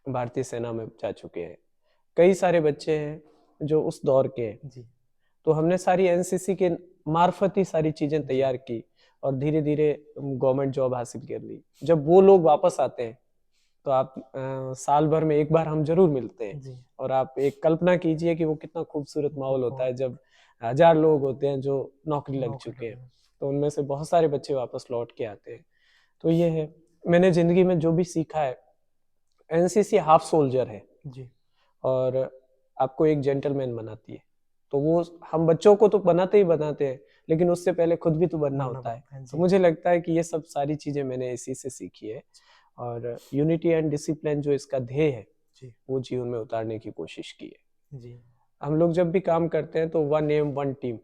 भारतीय सेना में जा चुके हैं। कई सारे बच्चे हैं जो उस दौर के हैं, जी तो हमने सारी एनसीसी के मार्फत ही सारी चीजें तैयार की और धीरे धीरे गवर्नमेंट जॉब हासिल कर ली। जब वो लोग वापस आते हैं तो आप साल भर में एक बार हम जरूर मिलते हैं जी और आप एक कल्पना कीजिए कि वो कितना खूबसूरत माहौल होता है जब 1000 लोग होते हैं जो नौकरी लग चुके हैं, तो उनमें से बहुत सारे बच्चे वापस लौट के आते हैं। तो ये है, मैंने जिंदगी में जो भी सीखा है, एनसीसी हाफ सोल्जर है जी और आपको एक जेंटलमैन बनाती है। तो वो हम बच्चों को तो बनाते ही बनाते हैं लेकिन उससे पहले खुद भी तो बनना होता है। तो मुझे लगता है कि ये सब सारी चीजें मैंने इसी से सीखी है और यूनिटी एंड डिसिप्लिन जो इसका ध्येय है वो जीवन में उतारने की कोशिश की है। जी हम लोग जब भी काम करते हैं तो वन एम वन टीम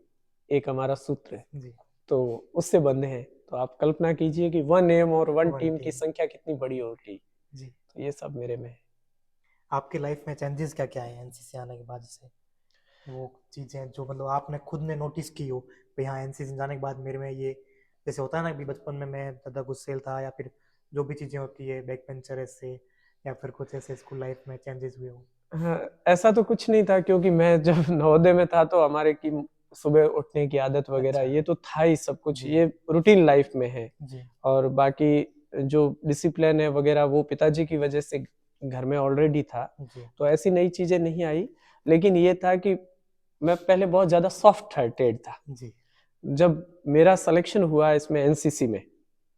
एक हमारा सूत्र है, जी तो उससे बंधे हैं। तो आप कल्पना कीजिए कि वन एम और वन टीम की टीम संख्या कितनी बड़ी होगी। जी तो ये सब मेरे में है। आपकी लाइफ में चेंजेस क्या क्या है एनसीसी आने के बाद से? वो चीजें जो मतलब आपने खुद ने नोटिस की हो भाई हाँ एनसीसी जाने के बाद मेरे में ये, जैसे होता है ना कि बचपन में मैं ज़्यादा गुस्सैल था या फिर जो भी चीज़ें होती है बैक बेंचर ऐसे, या फिर कुछ ऐसे स्कूल लाइफ में चेंजेस हुए हो? हाँ, ऐसा तो कुछ नहीं था क्योंकि मैं जब नवोदय में था तो हमारे की सुबह उठने की आदत वगैरह अच्छा। ये तो था ही, सब कुछ जी ये रूटीन लाइफ में है। जी और बाकी जो डिसिप्लिन है वगैरह वो पिताजी की वजह से घर में ऑलरेडी था, जी तो ऐसी नई चीजें नहीं आई। लेकिन ये था कि मैं पहले बहुत ज्यादा सॉफ्ट हार्टेड था। जी जब मेरा सिलेक्शन हुआ इसमें एनसीसी में,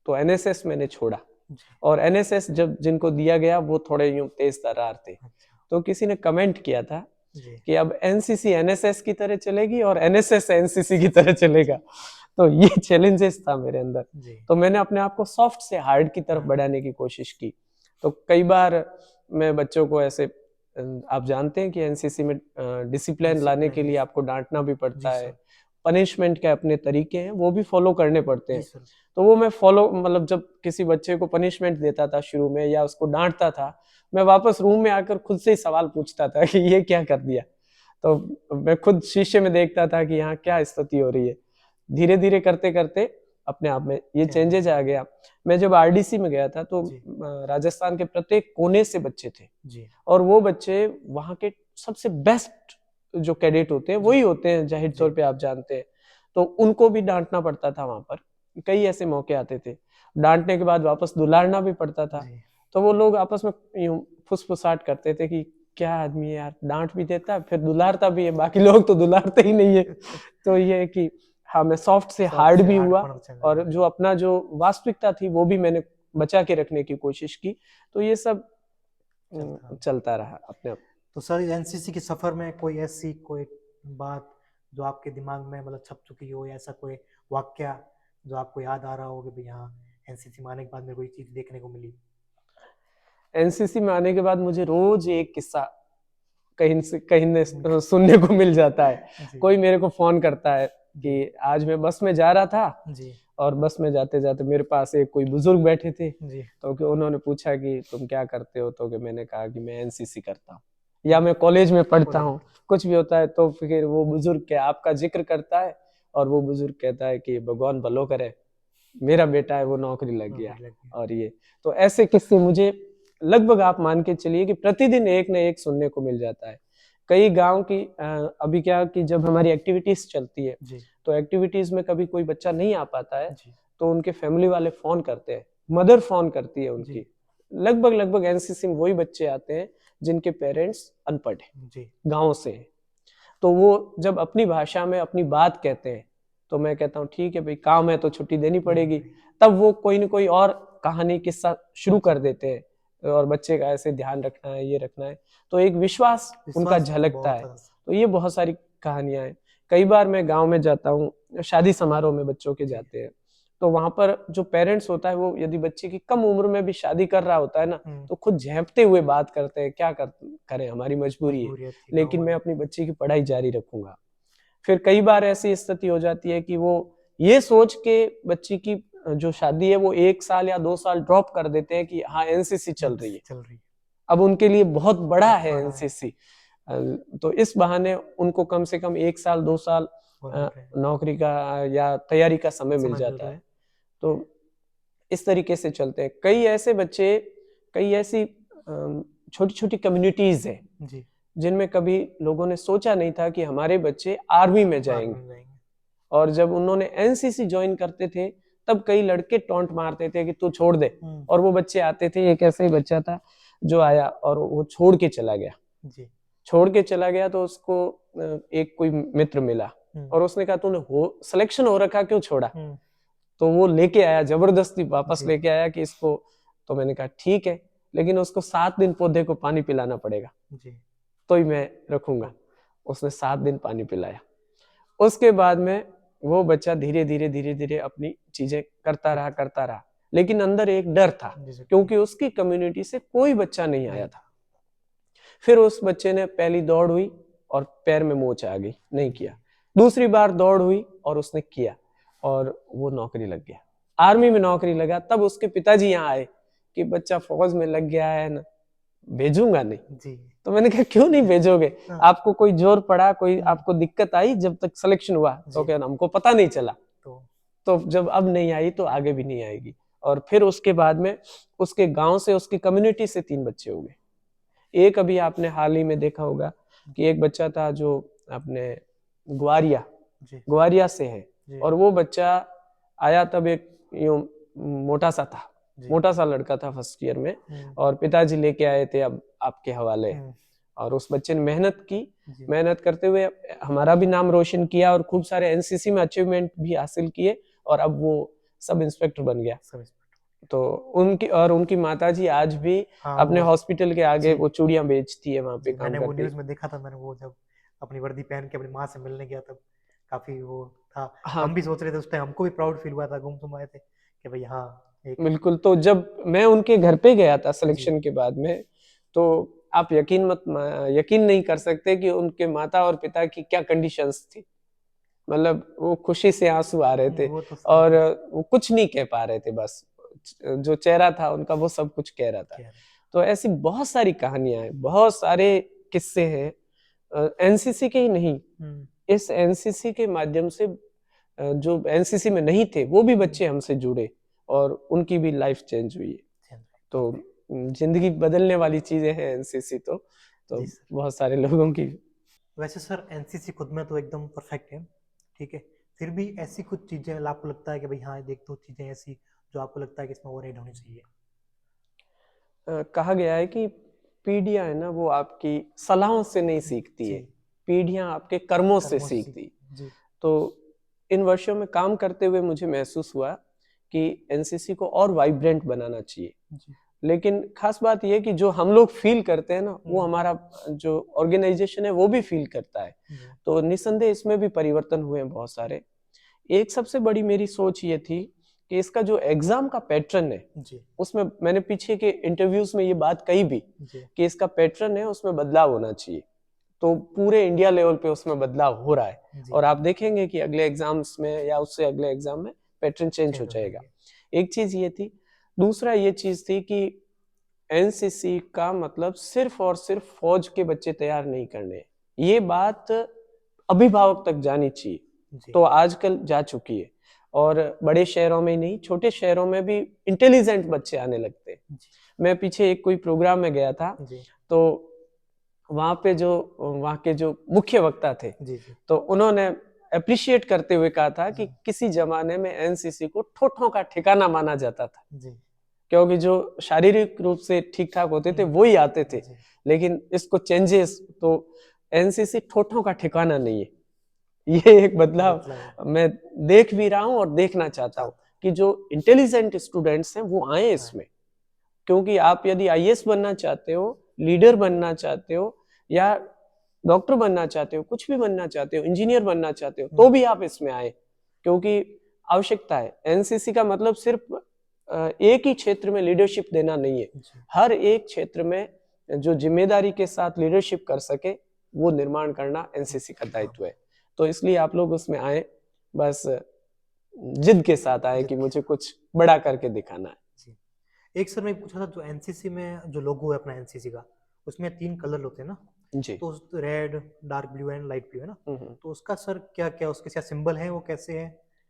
तो एनएसएस मैंने छोड़ा। जी। और एनएसएस जब जिनको दिया गया वो थोड़े यूं तेज तर्रार थे, अच्छा। तो किसी ने कमेंट किया था जी कि अब एनसीसी एनएसएस की तरह चलेगी और एनएसएस एनसीसी की तरह चलेगा। तो ये चैलेंजेस था मेरे अंदर। जी। तो मैंने अपने आप को सॉफ्ट से हार्ड की तरफ हाँ। बढ़ाने की कोशिश की। तो कई बार मैं बच्चों को ऐसे आप जानते हैं कि एनसीसी में डिसिप्लिन लाने के डिसिप्लिन। लिए आपको डांटना भी जी पड़ता है, सर। पनिशमेंट के अपने तरीके हैं वो भी फॉलो करने पड़ते जी हैं। सर। तो वो मैं फॉलो, मतलब जब किसी बच्चे को पनिशमेंट देता था शुरू में या उसको डांटता था, मैं वापस रूम में आकर खुद से ही सवाल पूछता था कि ये क्या कर दिया। तो मैं खुद शीशे में देखता था कि यहाँ क्या स्थिति हो रही है। धीरे धीरे करते करते अपने आप में ये चेंजेस। चेंजेज आ गया। मैं जब आरडीसी में गया था तो जी राजस्थान के प्रत्येक कोने से बच्चे थे, जी और वो बच्चे वहाँ के सबसे बेस्ट जो कैडेट होते हैं जी वही होते हैं, जाहिर जी तौर पे आप जानते हैं। तो उनको भी डांटना पड़ता था वहां पर। कई ऐसे मौके आते थे, डांटने के बाद वापस दुलारना भी पड़ता था। जी। तो वो लोग आपस में यूं फुसफुसाहट करते थे कि क्या आदमी है यार, डांट भी देता है फिर दुलारता भी है, बाकी लोग तो दुलारते ही नहीं है। तो ये है कि हाँ, मैं सॉफ्ट से सॉफ्ट हार्ड से भी हार्ड हुआ, पढ़ना चल और रहा है। जो अपना जो वास्तविकता थी वो भी मैंने बचा के रखने की कोशिश की। तो ये सब चलता है। चलता रहा अपने आप। तो सर एनसीसी के सफर में कोई ऐसी कोई बात जो आपके दिमाग में मतलब छप चुकी हो, या ऐसा कोई वाक्या जो आपको याद आ रहा हो कि भाई हाँ एनसीसी में आने के बाद मेरे को ये चीज देखने को मिली? एनसीसी में आने के बाद मुझे रोज एक किस्सा कहीं से कहीं ने सुनने को मिल जाता है। जी कोई मेरे को फोन करता है जी कि आज मैं बस में जा रहा था, जी और बस में जाते जाते मेरे पास एक कोई बुजुर्ग बैठे थे। जी तो कि उन्होंने पूछा कि तुम क्या करते हो, तो कि मैंने कहा कि मैं एनसीसी करता हूँ या मैं कॉलेज में पढ़ता कॉलेज। हूँ, कुछ भी होता है। तो फिर वो बुजुर्ग के आपका जिक्र करता है, और वो बुजुर्ग कहता है कि भगवान भलो करे, मेरा बेटा है वो नौकरी लग गया। नौकरी लग गई। और ये तो ऐसे किस्से मुझे लगभग आप मान के चलिए कि प्रतिदिन एक न एक सुनने को मिल जाता है। कई गांव की अभी क्या कि जब हमारी एक्टिविटीज चलती है, जी तो एक्टिविटीज में कभी कोई बच्चा नहीं आ पाता है, जी तो उनके फैमिली वाले फोन करते हैं, मदर फोन करती है जी उनकी। लगभग लगभग एनसीसी में वही बच्चे आते हैं जिनके पेरेंट्स अनपढ़ हैं, जी गाँव से हैं। तो वो जब अपनी भाषा में अपनी बात कहते हैं, तो मैं कहता हूँ ठीक है भाई, काम है तो छुट्टी देनी देनी पड़ेगी। पड़ेगी। तब वो कोई न कोई और कहानी किस्सा शुरू अच्छा। कर देते हैं, और बच्चे का ऐसे ध्यान रखना है, ये रखना है। तो एक विश्वास उनका विश्वास तो झलकता बहुत है। था। तो ये बहुत सारी कहानियां हैं। कई बार मैं गांव में जाता हूँ, शादी समारोह में बच्चों के जी जाते हैं, तो वहां पर जो पेरेंट्स होता है वो यदि बच्चे की कम उम्र में भी शादी कर रहा होता है ना, तो खुद झेंपते हुए बात करते हैं, क्या करें, हमारी मजबूरी है, मजबूरी थी गाँव लेकिन मैं वाले। अपनी बच्ची की पढ़ाई जारी रखूंगा। फिर कई बार ऐसी स्थिति हो जाती है कि वो ये सोच के बच्ची की जो शादी है वो 1 साल या 2 साल ड्रॉप कर देते हैं कि हाँ एनसीसी चल रही है। चल रही है। अब उनके लिए बहुत बड़ा बहुत है बड़ा है। एनसीसी। तो इस बहाने उनको कम से कम 1 साल 2 साल और मिल रहे हैं। नौकरी का या तैयारी का समय मिल समय मिल जाता रहा है। है। तो इस तरीके से चलते हैं कई ऐसे बच्चे। कई ऐसी छोटी छोटी कम्युनिटीज है जी जिनमें कभी लोगों ने सोचा नहीं था कि हमारे बच्चे आर्मी में आर्मी जाएंगे। में जाएंगे। और जब उन्होंने एनसीसी ज्वाइन करते थे, तब कई लड़के टॉन्ट मारते थे कि तू छोड़ दे, और वो बच्चे आते थे। एक ऐसा ही बच्चा था जो आया और वो छोड़ के चला गया। जी छोड़ के चला गया तो उसको एक कोई मित्र मिला, और उसने कहा तूने हो सिलेक्शन हो रखा क्यों छोड़ा। तो वो लेके आया, जबरदस्ती वापस जी लेके आया कि इसको। तो मैंने कहा ठीक है, लेकिन उसको 7 दिन पौधे को पानी पिलाना पड़ेगा, जी तो ही मैं रखूंगा। उसने 7 दिन पानी पिलाया। उसके बाद में वो बच्चा धीरे धीरे धीरे धीरे अपनी चीजें करता रहा, लेकिन अंदर एक डर था, जी क्योंकि उसकी कम्युनिटी से कोई बच्चा नहीं आया था। फिर उस बच्चे ने पहली दौड़ हुई और पैर में मोच आ गई, नहीं किया। दूसरी बार दौड़ हुई और उसने किया, और वो नौकरी लग गया, आर्मी में नौकरी लगा। तब उसके पिताजी यहाँ आए कि बच्चा फौज में लग गया है ना, भेजूंगा नहीं। जी तो मैंने कहा क्यों नहीं भेजोगे, हाँ। आपको कोई जोर पड़ा, कोई आपको दिक्कत आई जब तक सिलेक्शन हुआ? तो जी। क्या हमको पता नहीं चला। तो तो जब अब नहीं आई तो आगे भी नहीं आएगी। और फिर उसके बाद में उसके गांव से, उसकी कम्युनिटी से 3 बच्चे हो गए। एक अभी आपने हाल ही में देखा होगा कि एक बच्चा था जो अपने ग्वारिया जी ग्वारिया से है, जी और वो बच्चा आया तब एक यूं मोटा सा था, जी। मोटा सा लड़का था फर्स्ट ईयर में, और पिताजी लेके आए थे अब आपके हवाले। और उस बच्चे ने मेहनत की, जी मेहनत करते हुए हमारा भी नाम रोशन किया और खूब सारे एनसीसी में अचीवमेंट भी हासिल किए, और अब वो सब इंस्पेक्टर बन गया। सब इस- तो उनकी माताजी आज भी हाँ अपने वो हॉस्पिटल के आगे जी वो चूड़ियां बेचती है, वहां पे जी काम मैंने वो करती। न्यूज़ में देखा था। मैंने वो जब अपनी वर्दी पहन के अपनी माँ से मिलने गया तब काफी वो था। हाँ हम भी सोच रहे थे उस टाइम, हमको भी प्राउड फील हुआ था, गुमसुम आए थे कि भाई हाँ एक बिल्कुल। तो जब मैं उनके घर पे गया था जी सिलेक्शन के बाद में, तो आप यकीन नहीं कर सकते कि उनके माता और पिता की क्या कंडीशंस थी। मतलब वो खुशी से आंसू आ रहे थे, वो तो और वो कुछ नहीं कह पा रहे थे, बस जो चेहरा था उनका वो सब कुछ कह रहा था। क्या है। तो ऐसी बहुत सारी कहानियां हैं, बहुत सारे किस्से हैं, एनसीसी के ही नहीं, इस एनसीसी के माध्यम से जो एनसीसी में नहीं थे वो भी बच्चे हमसे जुड़े, और उनकी भी लाइफ चेंज हुई है। तो जिंदगी बदलने वाली चीजें हैं एनसीसी। तो जी सर। बहुत सारे लोगों की। वैसे सर एनसीसी खुद में तो एकदम परफेक्ट है, ठीक है, फिर भी ऐसी कुछ चीजें आपको लगता है कि भाई हाँ देख दो चीजें ऐसी जो आपको लगता है कि इसमें और ऐड होनी चाहिए? कहा गया है कि पीढ़ियां है ना, वो आपकी सलाहों से नहीं सीखती है, जी पीढ़ियां आपके कर्मों से कर्मों से सीखती। जी तो इन वर्षों में काम करते हुए मुझे महसूस हुआ कि एनसीसी को और वाइब्रेंट बनाना चाहिए। जी लेकिन खास बात यह कि जो हम लोग फील करते हैं ना, वो हम्म, हमारा जो ऑर्गेनाइजेशन है वो भी फील करता है। जी तो निसंदेह इसमें भी परिवर्तन हुए हैं बहुत सारे। एक सबसे बड़ी मेरी सोच ये थी कि इसका जो एग्जाम का पैटर्न है, जी उसमें मैंने पीछे के इंटरव्यूज में ये बात कही भी जी कि इसका पैटर्न है उसमें बदलाव होना चाहिए। तो पूरे इंडिया लेवल पे उसमें बदलाव हो रहा है, जी और आप देखेंगे कि अगले एग्जाम्स में या उससे अगले एग्जाम में पैटर्न चेंज हो चेंज हो जाएगा। जाएंगे। एक चीज ये थी। दूसरा ये चीज थी कि एनसीसी का मतलब सिर्फ और सिर्फ फौज के बच्चे तैयार नहीं करने, ये बात अभिभावक तक जानी चाहिए। जी तो आजकल जा चुकी है, और बड़े शहरों में ही नहीं, छोटे शहरों में भी इंटेलिजेंट बच्चे आने लगते हैं। जी मैं पीछे एक कोई प्रोग्राम में गया था, जी तो वहाँ के जो मुख्य वक्ता थे, जी जी तो उन्होंने अप्रिशिएट करते हुए कहा था कि किसी जमाने में एनसीसी को ठोठों का ठिकाना माना जाता था, जी क्योंकि जो शारीरिक रूप से ठीक ठाक होते थे वो ही आते थे। जी लेकिन इसको चेंजेस तो एनसीसी ठोठों का ठिकाना नहीं है। ये एक बदलाव मतलब मैं देख भी रहा हूँ और देखना चाहता हूँ कि जो इंटेलिजेंट स्टूडेंट्स हैं वो आए इसमें। क्योंकि आप यदि आईएएस बनना चाहते हो, लीडर बनना चाहते हो, या डॉक्टर बनना चाहते हो, कुछ भी बनना चाहते हो, इंजीनियर बनना चाहते हो, तो भी आप इसमें आए, क्योंकि आवश्यकता है। एनसीसी का मतलब सिर्फ एक ही क्षेत्र में लीडरशिप देना नहीं है, हर एक क्षेत्र में जो जिम्मेदारी के साथ लीडरशिप कर सके वो निर्माण करना एनसीसी का दायित्व है। तो इसलिए आप लोग उसमें आए, बस जिद के साथ आए कि मुझे कुछ बड़ा करके दिखाना है। जी एक सर मैं पूछा था, जो एनसीसी में जो लोगो है अपना एनसीसी का, उसमें 3 कलर होते हैं ना, जी। तो red, dark blue and light blue है ना, हम्म। तो उसका सर क्या क्या उसके क्या सिंबल है, वो कैसे है,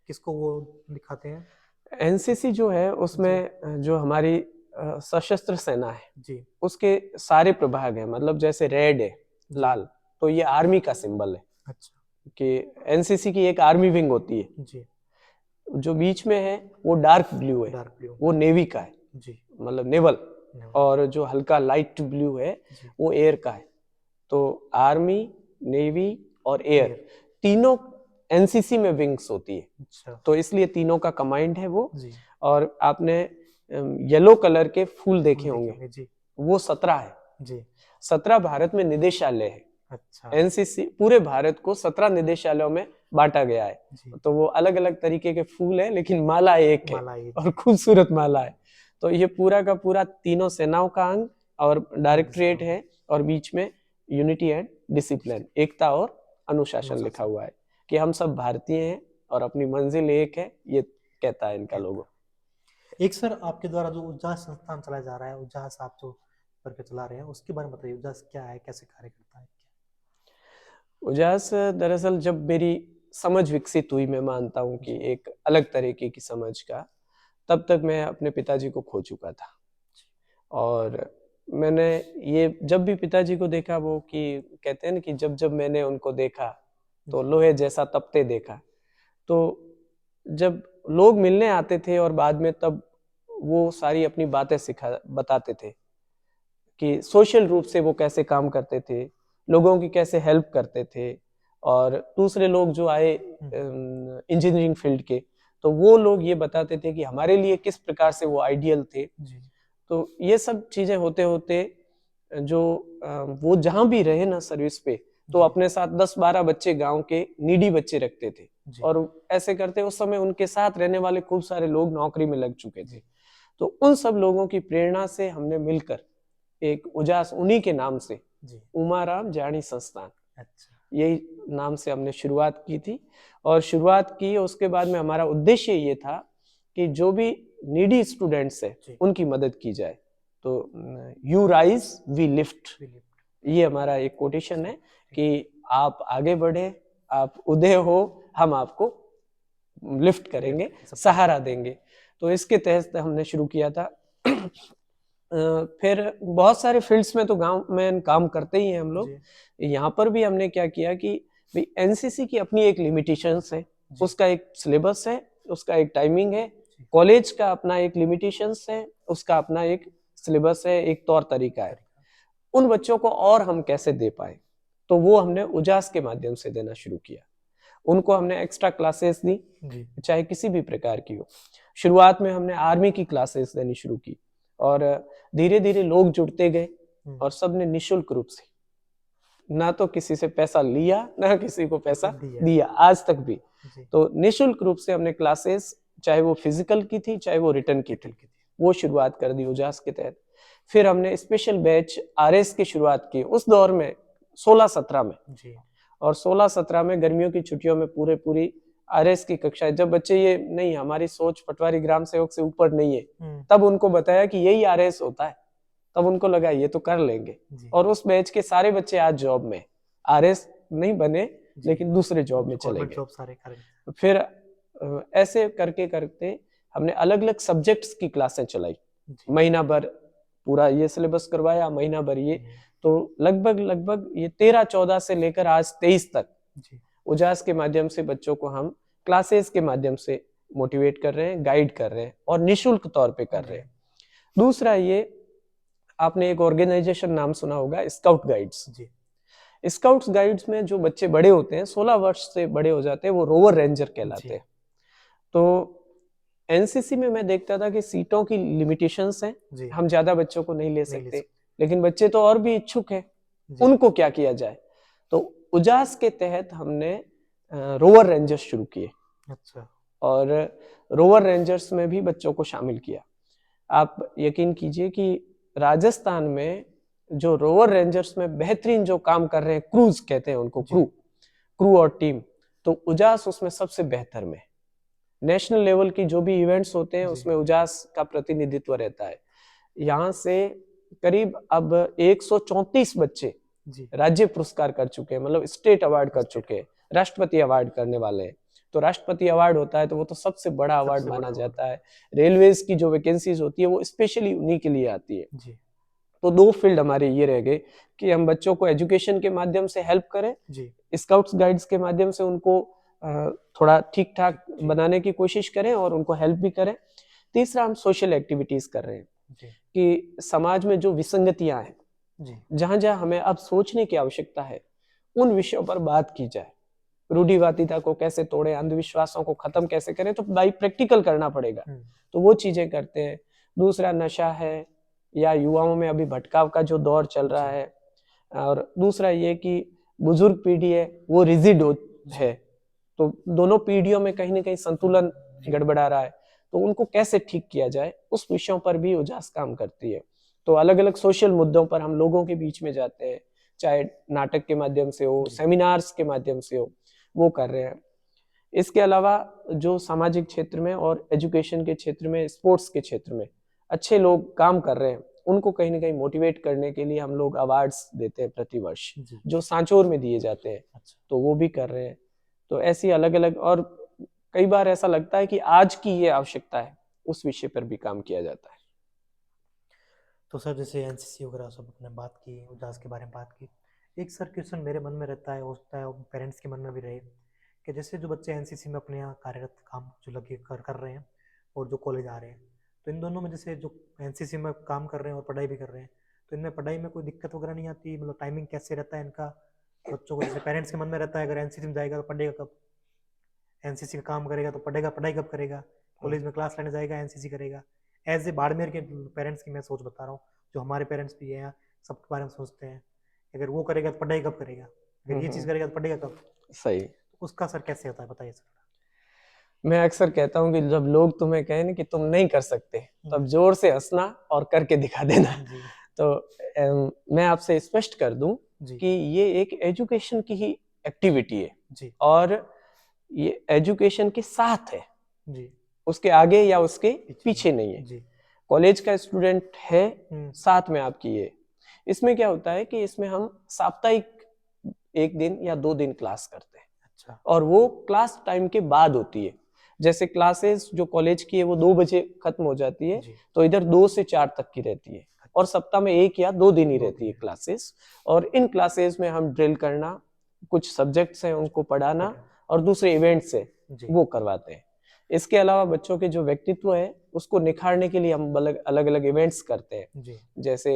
किसको वो दिखाते हैं? एनसीसी जो है जी उसमें जो हमारी सशस्त्र सेना है जी उसके सारे प्रभाग हैं। मतलब जैसे रेड है, जी लाल, तो ये आर्मी का सिंबल है अच्छा कि एनसीसी की एक आर्मी विंग होती है। जी जो बीच में है वो डार्क ब्लू है, डार्क ब्लू वो नेवी का है, जी मतलब नेवल। नेवल और जो हल्का लाइट ब्लू है जी वो एयर का है। तो आर्मी, नेवी और एयर, एयर तीनों एनसीसी में विंग्स होती है। अच्छा तो इसलिए तीनों का कमांड है वो। जी और आपने येलो कलर के फूल फूल देखे देखे होंगे, होंगे जी वो 17 है। जी 17 भारत में निदेशालय है। अच्छा एनसीसी पूरे भारत को 17 निदेशालयों में बांटा गया है। जी तो वो अलग अलग तरीके के फूल है, लेकिन माला एक है, माला एक और खूबसूरत माला है। तो ये पूरा का पूरा तीनों सेनाओं का अंग और डायरेक्टरेट है, और बीच में यूनिटी एंड डिसिप्लिन, एकता और अनुशासन लिखा हुआ है कि हम सब भारतीय हैं और अपनी मंजिल एक है, ये कहता है इनका लोगो। एक सर आपके द्वारा जो उजास संस्थान चलाया जा रहा है, उजास आप जो करके चला रहे हैं, उसके बारे में बताइए। उजास क्या है, कैसे कार्य करता है? उजास दरअसल जब मेरी समझ विकसित हुई, मैं मानता हूँ कि एक अलग तरीके की समझ का, तब तक मैं अपने पिताजी को खो चुका था। और मैंने ये जब भी पिताजी को देखा, वो कि कहते हैं ना कि जब जब मैंने उनको देखा तो लोहे जैसा तपते देखा। तो जब लोग मिलने आते थे और बाद में, तब वो सारी अपनी बातें बताते थे कि सोशल रूप से वो कैसे काम करते थे, लोगों की कैसे हेल्प करते थे। और दूसरे लोग जो आए इंजीनियरिंग फील्ड के, तो वो लोग ये बताते थे कि हमारे लिए किस प्रकार से वो आइडियल थे। तो ये सब चीजें होते होते जो वो जहां भी रहे ना सर्विस पे, तो अपने साथ 10-12 बच्चे गांव के नीडी बच्चे रखते थे। और ऐसे करते उस समय उनके साथ रहने वाले खूब सारे लोग नौकरी में लग चुके थे। तो उन सब लोगों की प्रेरणा से हमने मिलकर एक उजास, उन्हीं के नाम से, उमाराम जानी संस्थान, यही नाम से हमने शुरुआत की थी। और शुरुआत की, उसके बाद में हमारा उद्देश्य ये था कि जो भी नीडी स्टूडेंट्स है उनकी मदद की जाए। तो यू राइज वी लिफ्ट, ये हमारा एक कोटेशन है कि आप आगे बढ़े, आप उदय हो, हम आपको लिफ्ट करेंगे, सहारा देंगे। तो इसके तहत हमने शुरू किया था। फिर बहुत सारे फील्ड्स में तो गांव में काम करते ही हैं हम लोग। यहाँ पर भी हमने क्या किया कि भाई एनसीसी की अपनी एक लिमिटेशंस है, उसका एक सिलेबस है, उसका एक टाइमिंग है। कॉलेज का अपना एक लिमिटेशंस है, उसका अपना एक सिलेबस है, एक तौर तरीका है। उन बच्चों को और हम कैसे दे पाए, तो वो हमने उजास के माध्यम से देना शुरू किया। उनको हमने एक्स्ट्रा क्लासेस दी, चाहे किसी भी प्रकार की हो। शुरुआत में हमने आर्मी की क्लासेस देनी शुरू की और धीरे धीरे लोग जुड़ते गए और सबने निशुल्क रूप से, ना तो किसी से पैसा लिया ना किसी को पैसा दिया आज तक भी। तो निशुल्क रूप से हमने क्लासेस, चाहे वो फिजिकल की थी चाहे वो रिटर्न की थी, वो शुरुआत कर दी उजास के तहत। फिर हमने स्पेशल बैच आरएस की शुरुआत की उस दौर में 16-17 में। और 16-17 में गर्मियों की छुट्टियों में पूरी आरएस की कक्षाएं, जब बच्चे ये नहीं, हमारी सोच पटवारी ग्राम सेवक से ऊपर नहीं है, तब उनको बताया कि यही आरएस होता है, तब उनको लगा ये तो कर लेंगे। और उस बैच के सारे बच्चे आज जॉब में, आरएस नहीं बने लेकिन दूसरे जॉब में चले गए। फिर ऐसे करके करते हमने अलग अलग सब्जेक्ट्स की क्लासें चलाई। महीना भर पूरा ये सिलेबस करवाया, महीना भर ये। तो लगभग ये 13-14 से लेकर आज 23 तक उजास के माध्यम से बच्चों को हम क्लासेस के माध्यम से मोटिवेट कर रहे हैं, गाइड कर रहे हैं और निशुल्क तौर पे कर रहे हैं। दूसरा, ये आपने एक ऑर्गेनाइजेशन नाम सुना होगा, स्काउट गाइड्स। स्काउट्स गाइड्स में जो बच्चे बड़े होते हैं, 16 वर्ष से बड़े हो जाते हैं, वो रोवर रेंजर कहलाते हैं। तो एनसीसी में मैं देखता था कि सीटों की लिमिटेशंस हैं, हम ज्यादा बच्चों को नहीं ले सकते, लेकिन बच्चे तो और भी इच्छुक हैं, उनको क्या किया जाए। तो उजास के तहत हमने रोवर रेंजर्स शुरू किए। और रोवर रेंजर्स में भी बच्चों को शामिल किया। आप यकीन कीजिए कि राजस्थान में जो रोवर रेंजर्स में बेहतरीन जो काम कर रहे हैं, क्रूज कहते हैं उनको, क्रू और टीम, तो उजास उसमें सबसे बेहतर में। नेशनल लेवल की जो भी इवेंट्स होते हैं उसमें उजास का प्रतिनिधित्व रहता है। यहाँ से करीब अब 134 बच्चे राज्य पुरस्कार कर चुके हैं, मतलब स्टेट अवार्ड कर चुके हैं, राष्ट्रपति अवार्ड करने वाले हैं। तो राष्ट्रपति अवार्ड होता है तो वो तो सबसे बड़ा अवार्ड माना जाता है। रेलवेज की जो वैकेंसीज होती है वो स्पेशली उन्हीं के लिए आती है। तो 2 फील्ड हमारे ये रह गए कि हम बच्चों को एजुकेशन के माध्यम से हेल्प करें, स्काउट्स गाइड्स के माध्यम से उनको थोड़ा ठीक ठाक बनाने की कोशिश करें और उनको हेल्प भी करें। तीसरा, हम सोशल एक्टिविटीज कर रहे हैं कि समाज में जो विसंगतियां हैं, जहां जहां हमें अब सोचने की आवश्यकता है, उन विषयों पर बात की जाए। रूढ़िवादिता को कैसे तोड़े, अंधविश्वासों को खत्म कैसे करें, तो बाई प्रैक्टिकल करना पड़ेगा, तो वो चीजें करते हैं। दूसरा, नशा है या युवाओं में अभी भटकाव का जो दौर चल रहा है, और दूसरा ये कि बुजुर्ग पीढ़ी है वो रिजिड है, तो दोनों पीढ़ियों में कहीं ना कहीं संतुलन गड़बड़ा रहा है, तो उनको कैसे ठीक किया जाए, उस विषयों पर भी उजास काम करती है। तो अलग अलग सोशल मुद्दों पर हम लोगों के बीच में जाते हैं, चाहे नाटक के माध्यम से हो, सेमिनार्स के माध्यम से हो, वो कर रहे हैं। इसके अलावा जो सामाजिक क्षेत्र में और एजुकेशन के क्षेत्र में, स्पोर्ट्स के क्षेत्र में अच्छे लोग काम कर रहे हैं, उनको कहीं ना कहीं मोटिवेट करने के लिए हम लोग अवार्ड्स देते हैं प्रतिवर्ष, जी। जो सांचौर में दिए जाते हैं, अच्छा। तो वो भी कर रहे हैं। तो ऐसी अलग अलग, और कई बार ऐसा लगता है कि आज की ये आवश्यकता है, उस विषय पर भी काम किया जाता है। तो सर जैसे एनसीसी वगैरह सब अपने बात की, उजास के बारे में बात की, एक सर क्वेश्चन मेरे मन में रहता है, हो सकता है पेरेंट्स के मन में भी रहे, कि जैसे जो बच्चे एनसीसी में अपने यहाँ कार्यरत काम जो लगे कर रहे हैं और जो कॉलेज आ रहे हैं, तो इन दोनों में जैसे जो एनसीसी में काम कर रहे हैं और पढ़ाई भी कर रहे हैं, तो इनमें पढ़ाई में कोई दिक्कत वगैरह नहीं आती? मतलब टाइमिंग कैसे रहता है इनका बच्चों को? जैसे पेरेंट्स के मन में रहता है अगर एनसीसी में जाएगा तो पढ़ेगा कब, एनसीसी का काम करेगा तो पढ़ेगा, पढ़ाई कब करेगा, कॉलेज में क्लास लेने जाएगा एनसीसी करेगा। एज ए बाड़मेर के पेरेंट्स की मैं सोच बता रहा हूँ, जो हमारे पेरेंट्स भी हैं सबके बारे में सोचते हैं, अगर वो करेगा तो पढ़ाई कब करेगा, अगर ये चीज़ करेगा तो पढ़ेगा कब? सही। उसका सर कैसे होता है, बताइए सर। मैं अक्सर कहता हूँ कि जब लोग तुम्हें कहें ना कि तुम नहीं कर सकते, तब जोर से हंसना और करके दिखा देना। जी। तो मैं आपसे स्पष्ट कर दूं जी। कि ये एक एजुकेशन की ही एक्टिविटी है, जी। और ये एजुकेशन के साथ है, जी। उसके आगे या उसके पीछे नहीं है। जी। कॉलेज का स्टूडेंट है, साथ में आपकी ये, इसमें क्या होता है कि इसमें हम साप्ताहिक 1 दिन या 2 दिन क्लास करते हैं। अच्छा। और वो क्लास टाइम के बाद होती है। जैसे क्लासेस जो कॉलेज की है वो 2 बजे खत्म हो जाती है, जी। तो इधर 2 से 4 तक की रहती है, और सप्ताह में 1 या 2 दिन ही रहती है क्लासेस। और इन क्लासेस में हम ड्रिल करना, कुछ सब्जेक्ट्स हैं उनको पढ़ाना, और दूसरे इवेंट्स है वो करवाते हैं। इसके अलावा बच्चों के जो व्यक्तित्व है उसको निखारने के लिए हम अलग अलग इवेंट्स करते हैं। जैसे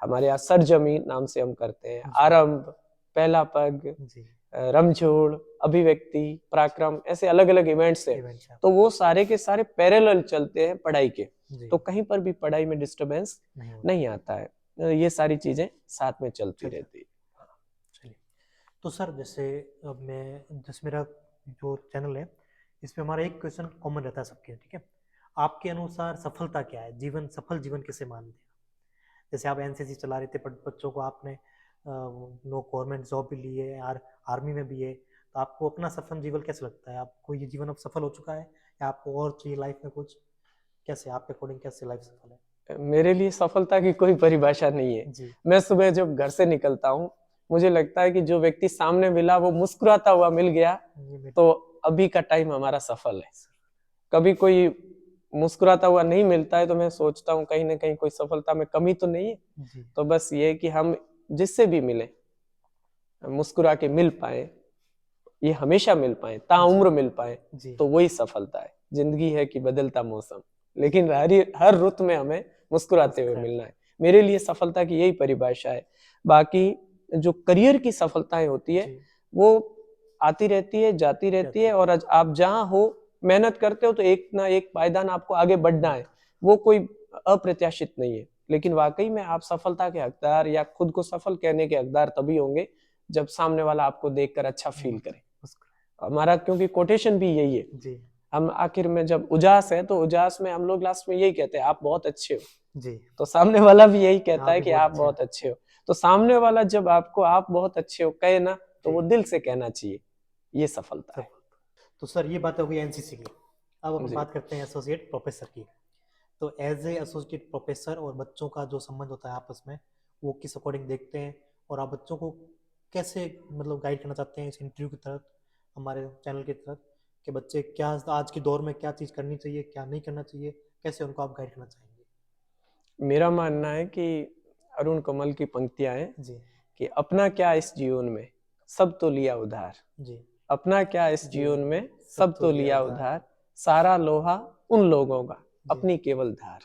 हमारे यहाँ सरजमी नाम से हम करते हैं, आरंभ, पहला पग, रमझोड़, अभिव्यक्ति, पराक्रम, ऐसे अलग अलग इवेंट्स हैं। तो वो सारे के सारे पैरेलल चलते हैं पढ़ाई के, तो कहीं पर भी पढ़ाई में डिस्टरबेंस नहीं आता है। ये सारी चीजें साथ में चलती रहती है। चलिए, तो सर जैसे अब मेरा जो चैनल है इसमें हमारा एक क्वेश्चन कॉमन रहता है सबके, ठीक है? आपके अनुसार सफलता क्या है? सफल जीवन किसे मानते हैं? जैसे आप एनसीसी चला रहे थे, बच्चों को आपने नो गवर्नमेंट जॉब भी ली है, आर्मी में भी है, तो आपको अपना सफल जीवन कैसे लगता है? आपको ये जीवन अब सफल हो चुका है या आपको और चाहिए लाइफ में कुछ? कैसे आपके अकॉर्डिंग कैसे लाइफ सफल है? मेरे लिए सफलता की कोई परिभाषा नहीं है। मैं सुबह जब घर से निकलता हूँ, मुझे लगता है कि जो व्यक्ति सामने मिला वो मुस्कुराता हुआ मिल गया, तो अभी का टाइम हमारा सफल है। कभी कोई मुस्कुराता हुआ नहीं मिलता है तो मैं सोचता हूँ कहीं ना कहीं कोई सफलता में कमी तो नहीं है। तो बस ये कि हम जिससे भी मिले मुस्कुरा के मिल पाए, ये हमेशा मिल पाए, ताउम्र मिल पाए, तो वही सफलता है। जिंदगी है कि बदलता मौसम, लेकिन हर रुत में हमें मुस्कुराते हुए मिलना है। मेरे लिए सफलता की यही परिभाषा है। बाकी जो करियर की सफलताएं होती है वो आती रहती है, जाती रहती है, और आप जहां हो मेहनत करते हो तो एक ना एक पायदान आपको आगे बढ़ना है, वो कोई अप्रत्याशित नहीं है। लेकिन वाकई में आप सफलता के हकदार या खुद को सफल कहने के हकदार तभी होंगे जब सामने वाला आपको देखकर अच्छा फील करे। हमारा क्योंकि कोटेशन भी यही है, हम आखिर में जब उजास है तो उजास में हम लोग लास्ट में यही कहते हैं आप बहुत अच्छे हो जी, तो सामने वाला भी यही कहता है कि आप बहुत अच्छे हो। तो सामने वाला जब आपको आप बहुत अच्छे हो कहे ना, तो वो दिल से कहना चाहिए, ये सफलता है। तो सर ये बात हो गई एनसीसी की। अब हम बात करते हैं एसोसिएट प्रोफेसर की। तो एज ए एसोसिएट प्रोफेसर और बच्चों का जो संबंध होता है आपस में, वो किस अकॉर्डिंग देखते हैं, और आप बच्चों को कैसे मतलब गाइड करना चाहते हैं इस इंटरव्यू की तरफ, हमारे चैनल की तरफ, कि बच्चे क्या आज के दौर में क्या चीज़ करनी चाहिए, क्या नहीं करना चाहिए, कैसे उनको आप गाइड करना चाहेंगे? मेरा मानना है कि अरुण कमल की पंक्तियां हैं जी, कि अपना क्या इस जीवन में सब तो लिया उधार जी, अपना क्या इस जीवन में सब तो लिया उधार, सारा लोहा उन लोगों का अपनी केवल धार।